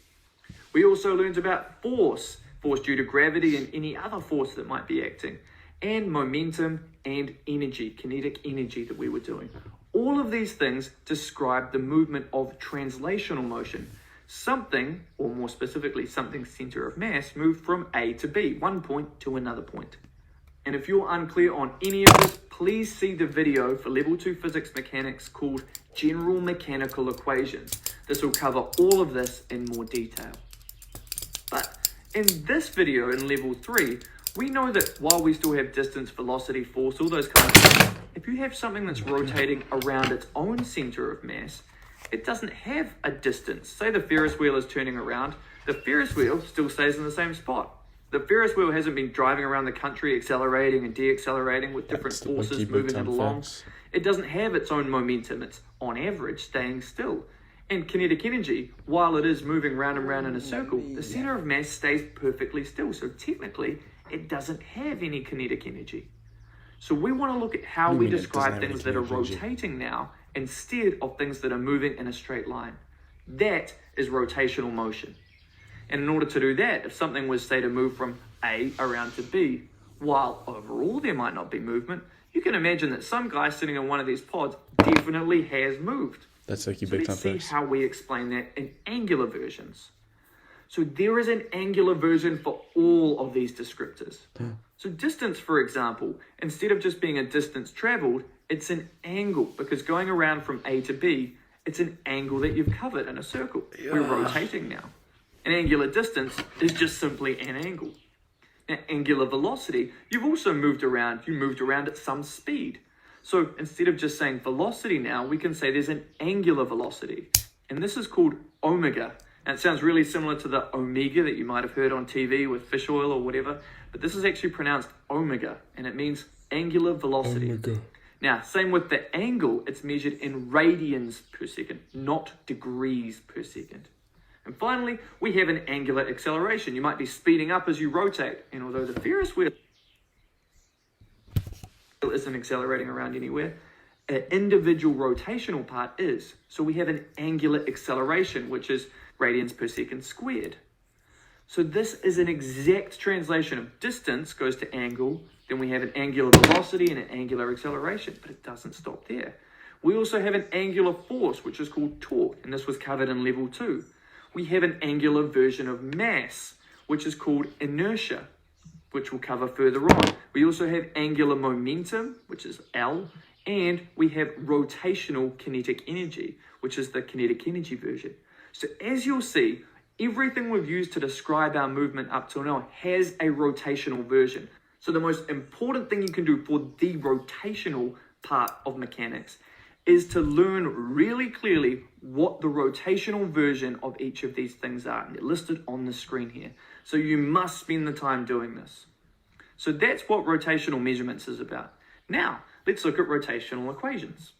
S3: We also learned about force due to gravity and any other force that might be acting, and momentum and energy, kinetic energy that we were doing. All of these things describe the movement of translational motion. Something, or more specifically, something's center of mass, moved from A to B, one point to another point. And if you're unclear on any of this, please see the video for Level 2 Physics Mechanics called General Mechanical Equations. This will cover all of this in more detail. But in this video in Level 3, we know that while we still have distance, velocity, force, all those kind of things, if you have something that's rotating around its own center of mass, it doesn't have a distance. Say the Ferris wheel is turning around, the Ferris wheel still stays in the same spot. The Ferris wheel hasn't been driving around the country accelerating and deaccelerating with different forces moving it along. It doesn't have its own momentum. It's on average staying still. And kinetic energy, while it is moving round and round in a circle, the center of mass stays perfectly still. So technically, it doesn't have any kinetic energy. So we want to look at how we describe things that are rotating now instead of things that are moving in a straight line. That is rotational motion. And in order to do that, if something was, say, to move from A around to B, while overall there might not be movement, you can imagine that some guy sitting in one of these pods definitely has moved.
S1: That's like you
S3: So
S1: big time
S3: let's see
S1: first.
S3: how we explain that in angular versions. So there is an angular version for all of these descriptors. So distance, for example, instead of just being a distance traveled, it's an angle, because going around from A to B, it's an angle that you've covered in a circle. We're rotating now. An angular distance is just simply an angle. Now, angular velocity, you've also moved around. You moved around at some speed. So instead of just saying velocity now, we can say there's an angular velocity. And this is called omega. And it sounds really similar to the omega that you might have heard on TV with fish oil or whatever. But this is actually pronounced omega, and it means angular velocity.
S1: Omega.
S3: Now, same with the angle, it's measured in radians per second, not degrees per second. And finally, we have an angular acceleration. You might be speeding up as you rotate, and although the Ferris wheel isn't accelerating around anywhere, an individual rotational part is. So we have an angular acceleration, which is radians per second squared. So this is an exact translation of distance goes to angle, then we have an angular velocity and an angular acceleration, but it doesn't stop there. We also have an angular force, which is called torque, and this was covered in level 2. We have an angular version of mass, which is called inertia, which we'll cover further on. We also have angular momentum, which is L, and we have rotational kinetic energy, which is the kinetic energy version. So as you'll see, everything we've used to describe our movement up till now has a rotational version. So the most important thing you can do for the rotational part of mechanics is to learn really clearly what the rotational version of each of these things are. And they're listed on the screen here. So you must spend the time doing this. So that's what rotational measurements is about. Now, let's look at rotational equations.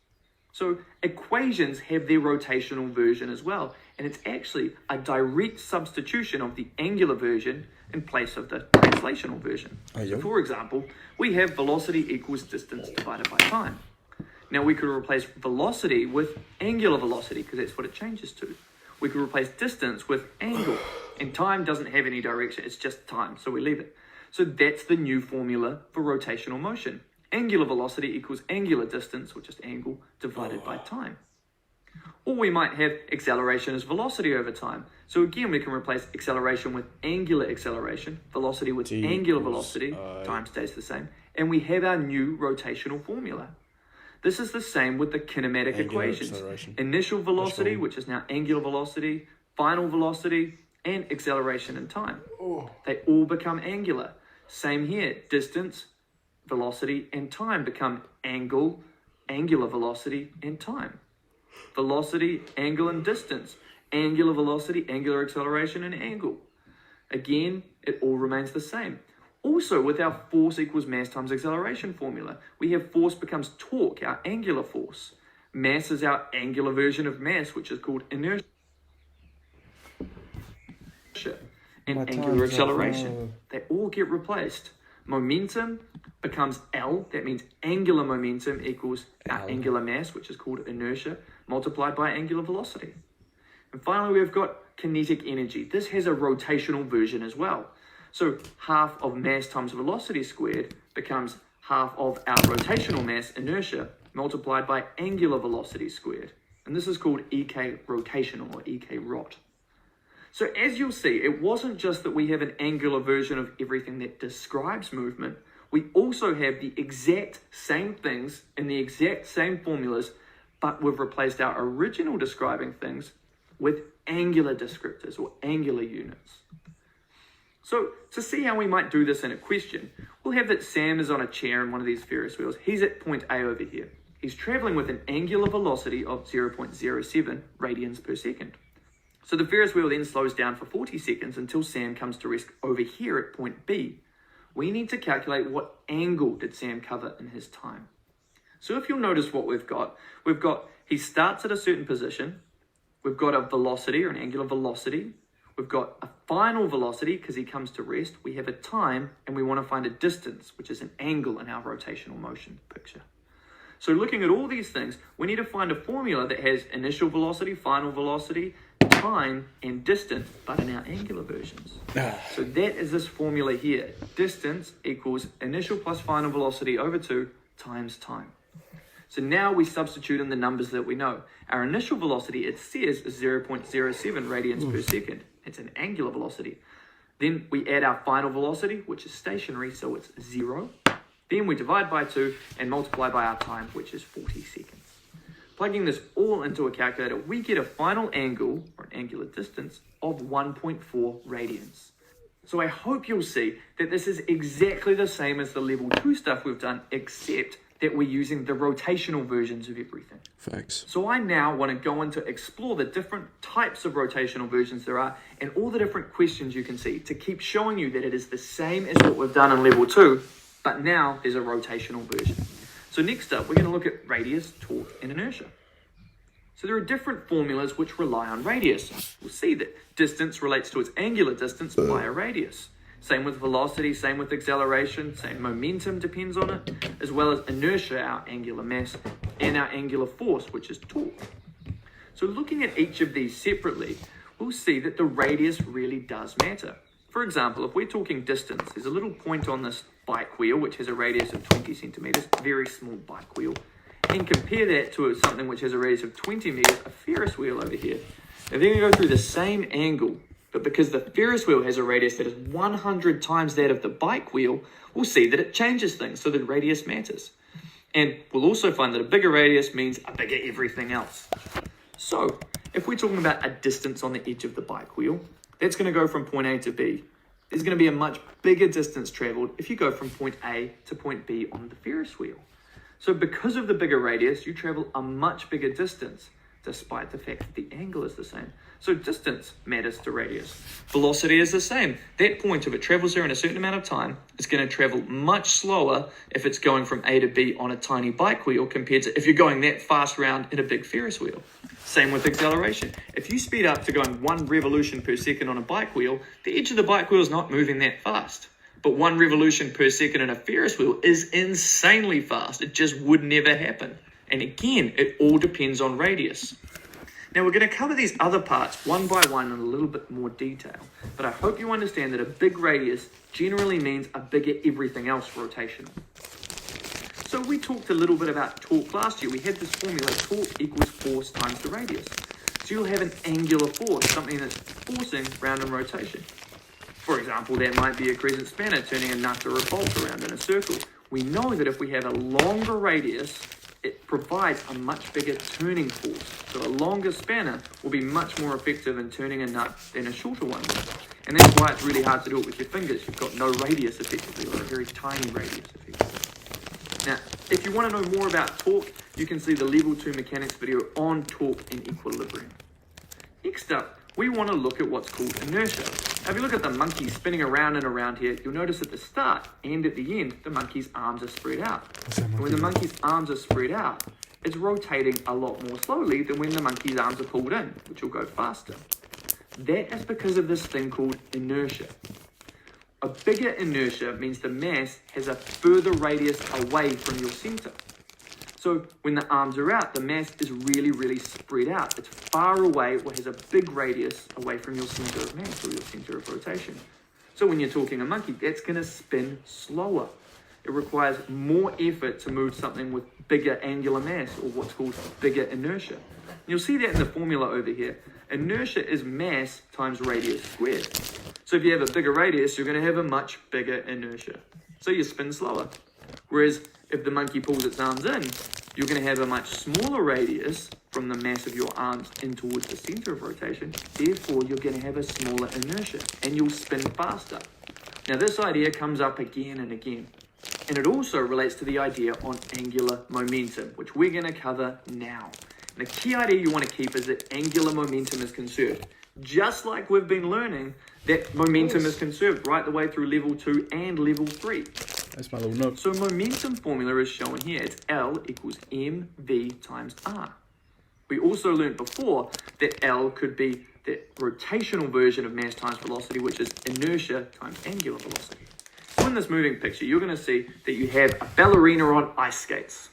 S3: So equations have their rotational version as well, and it's actually a direct substitution of the angular version in place of the translational version. So for example, we have velocity equals distance divided by time. Now we could replace velocity with angular velocity because that's what it changes to. We could replace distance with angle, and time doesn't have any direction, it's just time, so we leave it. So that's the new formula for rotational motion. Angular velocity equals angular distance, or just angle, divided by time. Or we might have acceleration as velocity over time. So again, we can replace acceleration with angular acceleration, velocity with angular velocity, time stays the same, and we have our new rotational formula. This is the same with the kinematic equations. Initial velocity, which is now angular velocity, final velocity, and acceleration in time. They all become angular. Same here, distance, velocity, and time become angle, angular velocity, and time. Velocity, angle, and distance. Angular velocity, angular acceleration, and angle. Again, it all remains the same. Also, with our force equals mass times acceleration formula, we have force becomes torque, our angular force. Mass is our angular version of mass, which is called inertia. And angular acceleration. They all get replaced. Momentum becomes L, that means angular momentum equals our angular mass, which is called inertia, multiplied by angular velocity. And finally, we've got kinetic energy. This has a rotational version as well. So half of mass times velocity squared becomes half of our rotational mass, inertia, multiplied by angular velocity squared. And this is called EK rotational, or EK rot. So as you'll see, it wasn't just that we have an angular version of everything that describes movement. We also have the exact same things in the exact same formulas, but we've replaced our original describing things with angular descriptors or angular units. So to see how we might do this in a question, we'll have that Sam is on a chair in one of these Ferris wheels. He's at point A over here. He's traveling with an angular velocity of 0.07 radians per second. So the Ferris wheel then slows down for 40 seconds until Sam comes to rest over here at point B. We need to calculate what angle did Sam cover in his time. So if you'll notice what we've got he starts at a certain position, we've got a velocity or an angular velocity, we've got a final velocity because he comes to rest, we have a time, and we want to find a distance, which is an angle in our rotational motion picture. So looking at all these things, we need to find a formula that has initial velocity, final velocity, time, and distance, but in our angular versions. So that is this formula here. Distance equals initial plus final velocity over 2 times time. So now we substitute in the numbers that we know. Our initial velocity, it says, is 0.07 radians per second. It's an angular velocity. Then we add our final velocity, which is stationary, so it's 0. Then we divide by 2 and multiply by our time, which is 40 seconds. Plugging this all into a calculator, we get a final angle, or an angular distance, of 1.4 radians. So I hope you'll see that this is exactly the same as the level 2 stuff we've done, except that we're using the rotational versions of everything.
S1: Facts.
S3: So I now want to go on to explore the different types of rotational versions there are and all the different questions you can see to keep showing you that it is the same as what we've done in level 2, but now there's a rotational version. So next up, we're going to look at radius, torque, and inertia. So there are different formulas which rely on radius. We'll see that distance relates to its angular distance by a radius. Same with velocity, same with acceleration, same momentum depends on it, as well as inertia, our angular mass, and our angular force, which is torque. So looking at each of these separately, we'll see that the radius really does matter. For example, if we're talking distance, there's a little point on this bike wheel, which has a radius of 20 centimeters, very small bike wheel, and compare that to something which has a radius of 20 meters, a Ferris wheel over here. If they're going to go through the same angle, but because the Ferris wheel has a radius that is 100 times that of the bike wheel, we'll see that it changes things, so the radius matters. And we'll also find that a bigger radius means a bigger everything else. So, if we're talking about a distance on the edge of the bike wheel, that's going to go from point A to B. There's going to be a much bigger distance traveled if you go from point A to point B on the Ferris wheel. So because of the bigger radius, you travel a much bigger distance, despite the fact that the angle is the same. So distance matters to radius. Velocity is the same. That point, if it travels there in a certain amount of time, is going to travel much slower if it's going from A to B on a tiny bike wheel compared to if you're going that fast round in a big Ferris wheel. Same with acceleration. If you speed up to going 1 revolution per second on a bike wheel, the edge of the bike wheel is not moving that fast. But 1 revolution per second in a Ferris wheel is insanely fast. It just would never happen. And again, it all depends on radius. Now we're going to cover these other parts one by one in a little bit more detail, but I hope you understand that a big radius generally means a bigger everything else rotational. So we talked a little bit about torque last year. We had this formula, torque equals force times the radius. So you'll have an angular force, something that's forcing round in rotation. For example, that might be a crescent spanner turning a nut or a bolt around in a circle. We know that if we have a longer radius, it provides a much bigger turning force. So a longer spanner will be much more effective in turning a nut than a shorter one. And that's why it's really hard to do it with your fingers. You've got no radius effectively, or a very tiny radius effectively. Now, if you want to know more about torque, you can see the Level 2 Mechanics video on torque and equilibrium. Next up, we want to look at what's called inertia. Now, if you look at the monkey spinning around and around here, you'll notice at the start and at the end, the monkey's arms are spread out. And when the monkey's arms are spread out, it's rotating a lot more slowly than when the monkey's arms are pulled in, which will go faster. That is because of this thing called inertia. A bigger inertia means the mass has a further radius away from your center. So when the arms are out, the mass is really, really spread out. It's far away or has a big radius away from your center of mass or your center of rotation. So when you're talking a monkey, that's going to spin slower. It requires more effort to move something with bigger angular mass, or what's called bigger inertia. And you'll see that in the formula over here. Inertia is mass times radius squared. So if you have a bigger radius, you're going to have a much bigger inertia. So you spin slower. Whereas if the monkey pulls its arms in, you're going to have a much smaller radius from the mass of your arms in towards the center of rotation. Therefore, you're going to have a smaller inertia and you'll spin faster. Now, this idea comes up again and again. And it also relates to the idea on angular momentum, which we're going to cover now. And the key idea you want to keep is that angular momentum is conserved. Just like we've been learning that momentum is conserved right the way through level 2 and level 3.
S1: That's my little note.
S3: So momentum formula is shown here. It's L equals mv times r. We also learned before that L could be the rotational version of mass times velocity, which is inertia times angular velocity. So in this moving picture, you're going to see that you have a ballerina on ice skates.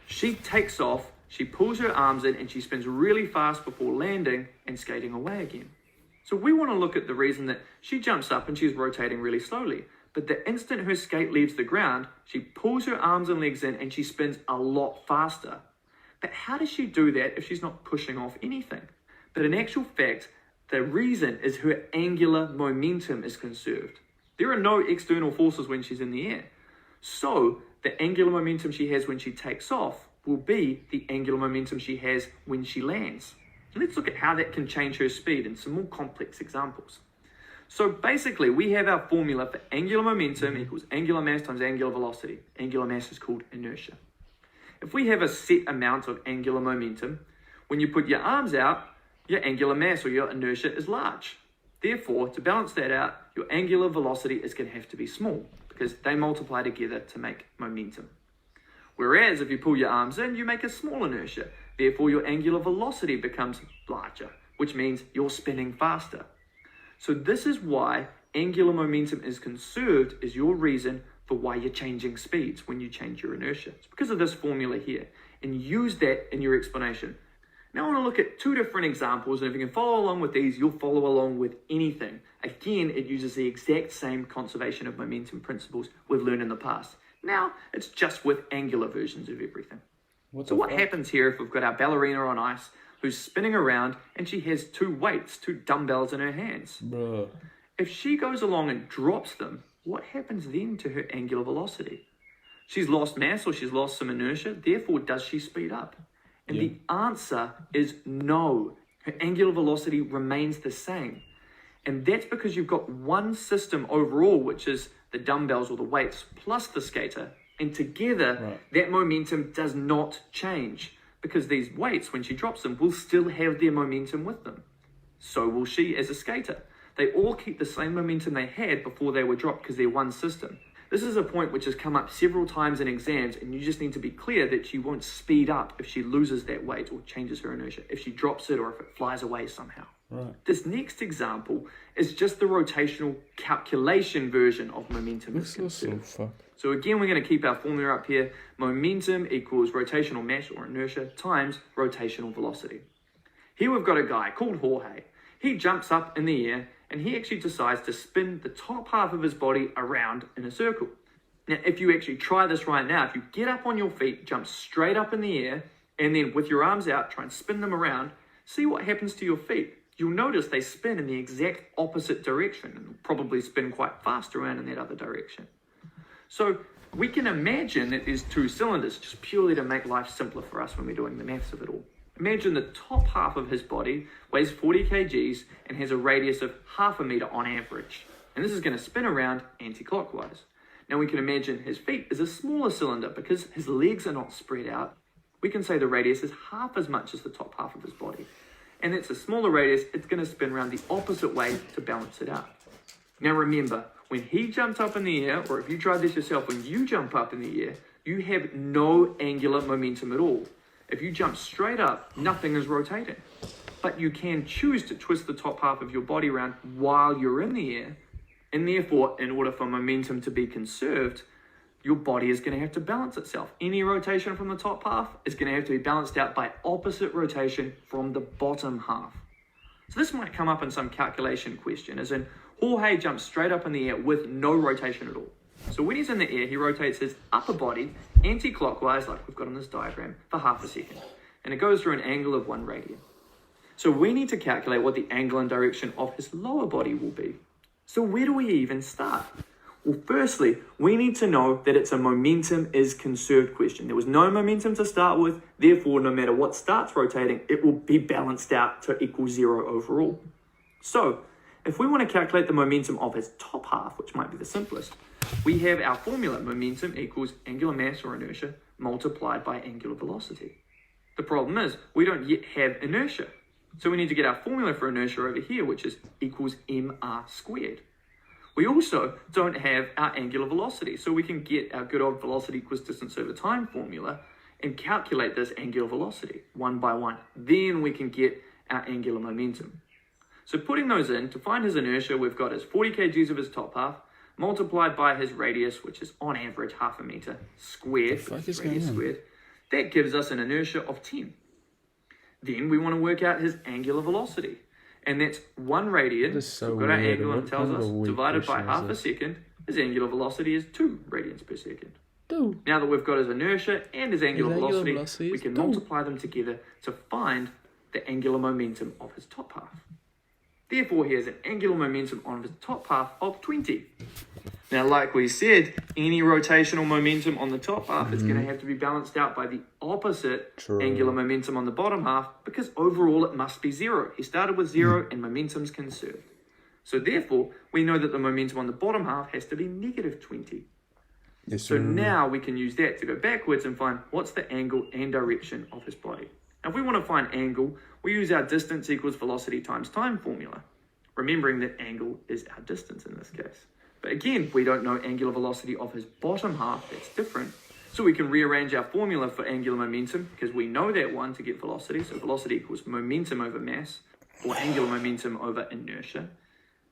S3: She takes off, she pulls her arms in, and she spins really fast before landing and skating away again. So we want to look at the reason that she jumps up and she's rotating really slowly. But the instant her skate leaves the ground, she pulls her arms and legs in and she spins a lot faster. But how does she do that if she's not pushing off anything? But in actual fact, the reason is her angular momentum is conserved. There are no external forces when she's in the air. So the angular momentum she has when she takes off will be the angular momentum she has when she lands. Let's look at how that can change her speed in some more complex examples. So basically, we have our formula for angular momentum equals angular mass times angular velocity. Angular mass is called inertia. If we have a set amount of angular momentum, when you put your arms out, your angular mass or your inertia is large. Therefore, to balance that out, your angular velocity is going to have to be small because they multiply together to make momentum. Whereas if you pull your arms in, you make a small inertia. Therefore, your angular velocity becomes larger, which means you're spinning faster. So this is why angular momentum is conserved is your reason for why you're changing speeds when you change your inertia. It's because of this formula here, and use that in your explanation. Now I want to look at 2 different examples, and if you can follow along with these, you'll follow along with anything. Again, it uses the exact same conservation of momentum principles we've learned in the past. Now, it's just with angular versions of everything. So what happens here if we've got our ballerina on ice who's spinning around and she has 2 weights, 2 dumbbells in her hands?
S1: Bruh.
S3: If she goes along and drops them, what happens then to her angular velocity? She's lost mass or she's lost some inertia, therefore does she speed up? And the answer is no. Her angular velocity remains the same. And that's because you've got one system overall, which is the dumbbells or the weights plus the skater, And together,
S1: Right.
S3: that momentum does not change because these weights, when she drops them, will still have their momentum with them. So will she as a skater. They all keep the same momentum they had before they were dropped because they're one system. This is a point which has come up several times in exams, and you just need to be clear that she won't speed up if she loses that weight or changes her inertia, if she drops it or if it flies away somehow.
S1: Right.
S3: This next example is just the rotational calculation version of momentum is
S1: This is so
S3: conserved.
S1: fuck.
S3: So again, we're going to keep our formula up here. Momentum equals rotational mass or inertia times rotational velocity. Here we've got a guy called Jorge. He jumps up in the air and he actually decides to spin the top half of his body around in a circle. Now, if you actually try this right now, if you get up on your feet, jump straight up in the air, and then with your arms out, try and spin them around, see what happens to your feet. You'll notice they spin in the exact opposite direction and probably spin quite fast around in that other direction. So we can imagine that there's two cylinders just purely to make life simpler for us when we're doing the maths of it all. Imagine the top half of his body weighs 40 kgs and has a radius of half a meter on average. And this is going to spin around anti-clockwise. Now we can imagine his feet is a smaller cylinder because his legs are not spread out. We can say the radius is half as much as the top half of his body. And it's a smaller radius, it's going to spin around the opposite way to balance it out. Now remember, when he jumps up in the air, or if you try this yourself, when you jump up in the air, you have no angular momentum at all. If you jump straight up, nothing is rotating. But you can choose to twist the top half of your body around while you're in the air. And therefore, in order for momentum to be conserved, your body is going to have to balance itself. Any rotation from the top half is going to have to be balanced out by opposite rotation from the bottom half. So this might come up in some calculation question, as in Jorge jumps straight up in the air with no rotation at all. So when he's in the air, he rotates his upper body anti-clockwise, like we've got on this diagram, for half a second. And it goes through an angle of 1 radian. So we need to calculate what the angle and direction of his lower body will be. So where do we even start? Well, firstly, we need to know that it's a momentum is conserved question. There was no momentum to start with, therefore, no matter what starts rotating, it will be balanced out to equal 0 overall. So, if we want to calculate the momentum of his top half, which might be the simplest, we have our formula, momentum equals angular mass or inertia multiplied by angular velocity. The problem is, we don't yet have inertia. So we need to get our formula for inertia over here, which is equals mr squared. We also don't have our angular velocity, so we can get our good old velocity equals distance over time formula and calculate this angular velocity one by one. Then we can get our angular momentum. So putting those in, to find his inertia, we've got his 40 kgs of his top half, multiplied by his radius, which is on average half a meter, squared,
S1: The fuck
S3: because
S1: is
S3: radius
S1: going on?
S3: squared. That gives us an inertia of 10. Then we want to work out his angular velocity. And that's 1 radian.
S1: That is so
S3: we've got our
S1: weird.
S3: angle, and
S1: What
S3: it tells
S1: kind of
S3: us,
S1: a weird
S3: divided by
S1: question is
S3: half a
S1: this?
S3: second, his angular velocity is 2 radians per second.
S1: Dude.
S3: Now that we've got his inertia and his angular
S1: angular
S3: velocity,
S1: velocity
S3: we
S1: is
S3: can
S1: 2.
S3: multiply them together to find the angular momentum of his top half. Therefore, he has an angular momentum on his top half of 20. Now, like we said, any rotational momentum on the top half is going to have to be balanced out by the opposite
S1: True.
S3: angular momentum on the bottom half, because overall it must be 0. He started with 0 and momentum's conserved. So therefore, we know that the momentum on the bottom half has to be negative 20.
S1: Yes,
S3: So
S1: sir.
S3: now we can use that to go backwards and find what's the angle and direction of his body. Now, if we want to find angle, we use our distance equals velocity times time formula, remembering that angle is our distance in this case. But again, we don't know angular velocity of his bottom half, that's different. So we can rearrange our formula for angular momentum, because we know that one to get velocity. So velocity equals momentum over mass, or angular momentum over inertia.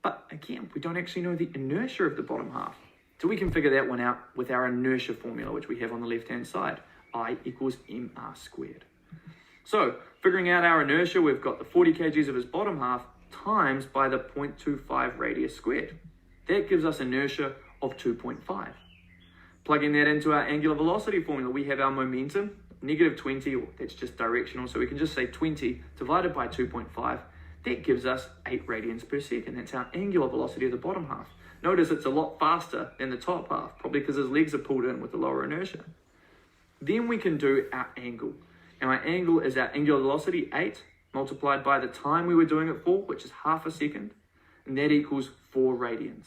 S3: But again, we don't actually know the inertia of the bottom half. So we can figure that one out with our inertia formula, which we have on the left-hand side. I equals mr squared. So figuring out our inertia, we've got the 40 kgs of his bottom half times by the 0.25 radius squared. That gives us inertia of 2.5. Plugging that into our angular velocity formula, we have our momentum, negative 20, or that's just directional, so we can just say 20 divided by 2.5. That gives us 8 radians per second. That's our angular velocity of the bottom half. Notice it's a lot faster than the top half, probably because his legs are pulled in with the lower inertia. Then we can do our angle. Now our angle is our angular velocity, 8, multiplied by the time we were doing it for, which is half a second, and that equals 4 radians.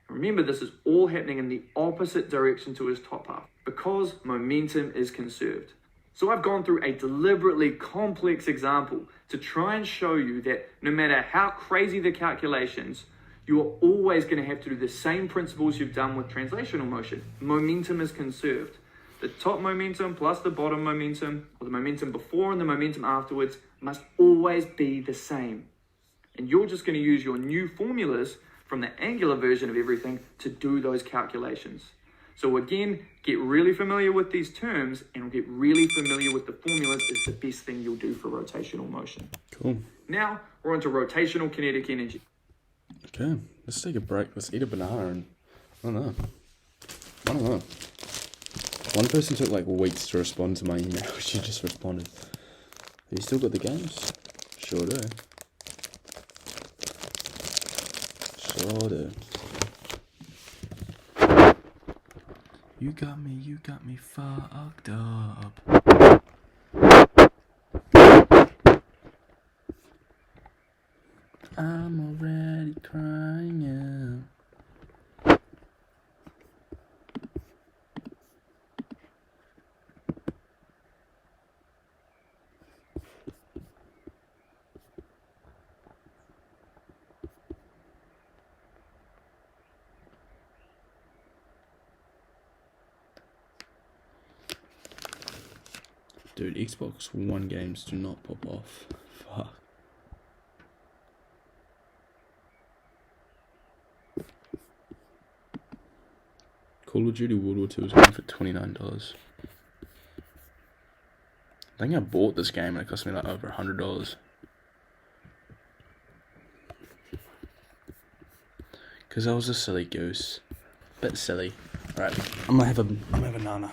S3: And Remember, this is all happening in the opposite direction to his top half because momentum is conserved. So I've gone through a deliberately complex example to try and show you that no matter how crazy the calculations, you are always going to have to do the same principles you've done with translational motion. Momentum is conserved. The top momentum plus the bottom momentum, or the momentum before and the momentum afterwards, must always be the same. And you're just going to use your new formulas from the angular version of everything to do those calculations. So again, get really familiar with these terms and get really familiar with the formulas is the best thing you'll do for rotational motion.
S1: Cool.
S3: Now, we're on to rotational kinetic energy.
S1: Okay, let's take a break. Let's eat a banana and I don't know. One person took like weeks to respond to my email. She just responded. Have you still got the games? Sure do. Sure do. You got me fucked up. I'm already crying out. Dude, Xbox One games do not pop off. Fuck. Call of Duty World War II is going for $29. I think I bought this game and it cost me like over $100. Because I was a silly goose. Bit silly. Right, I'm gonna have a banana.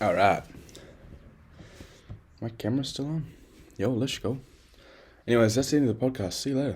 S1: Alright. My camera's still on? Yo, let's go. Anyways, that's the end of the podcast. See you later.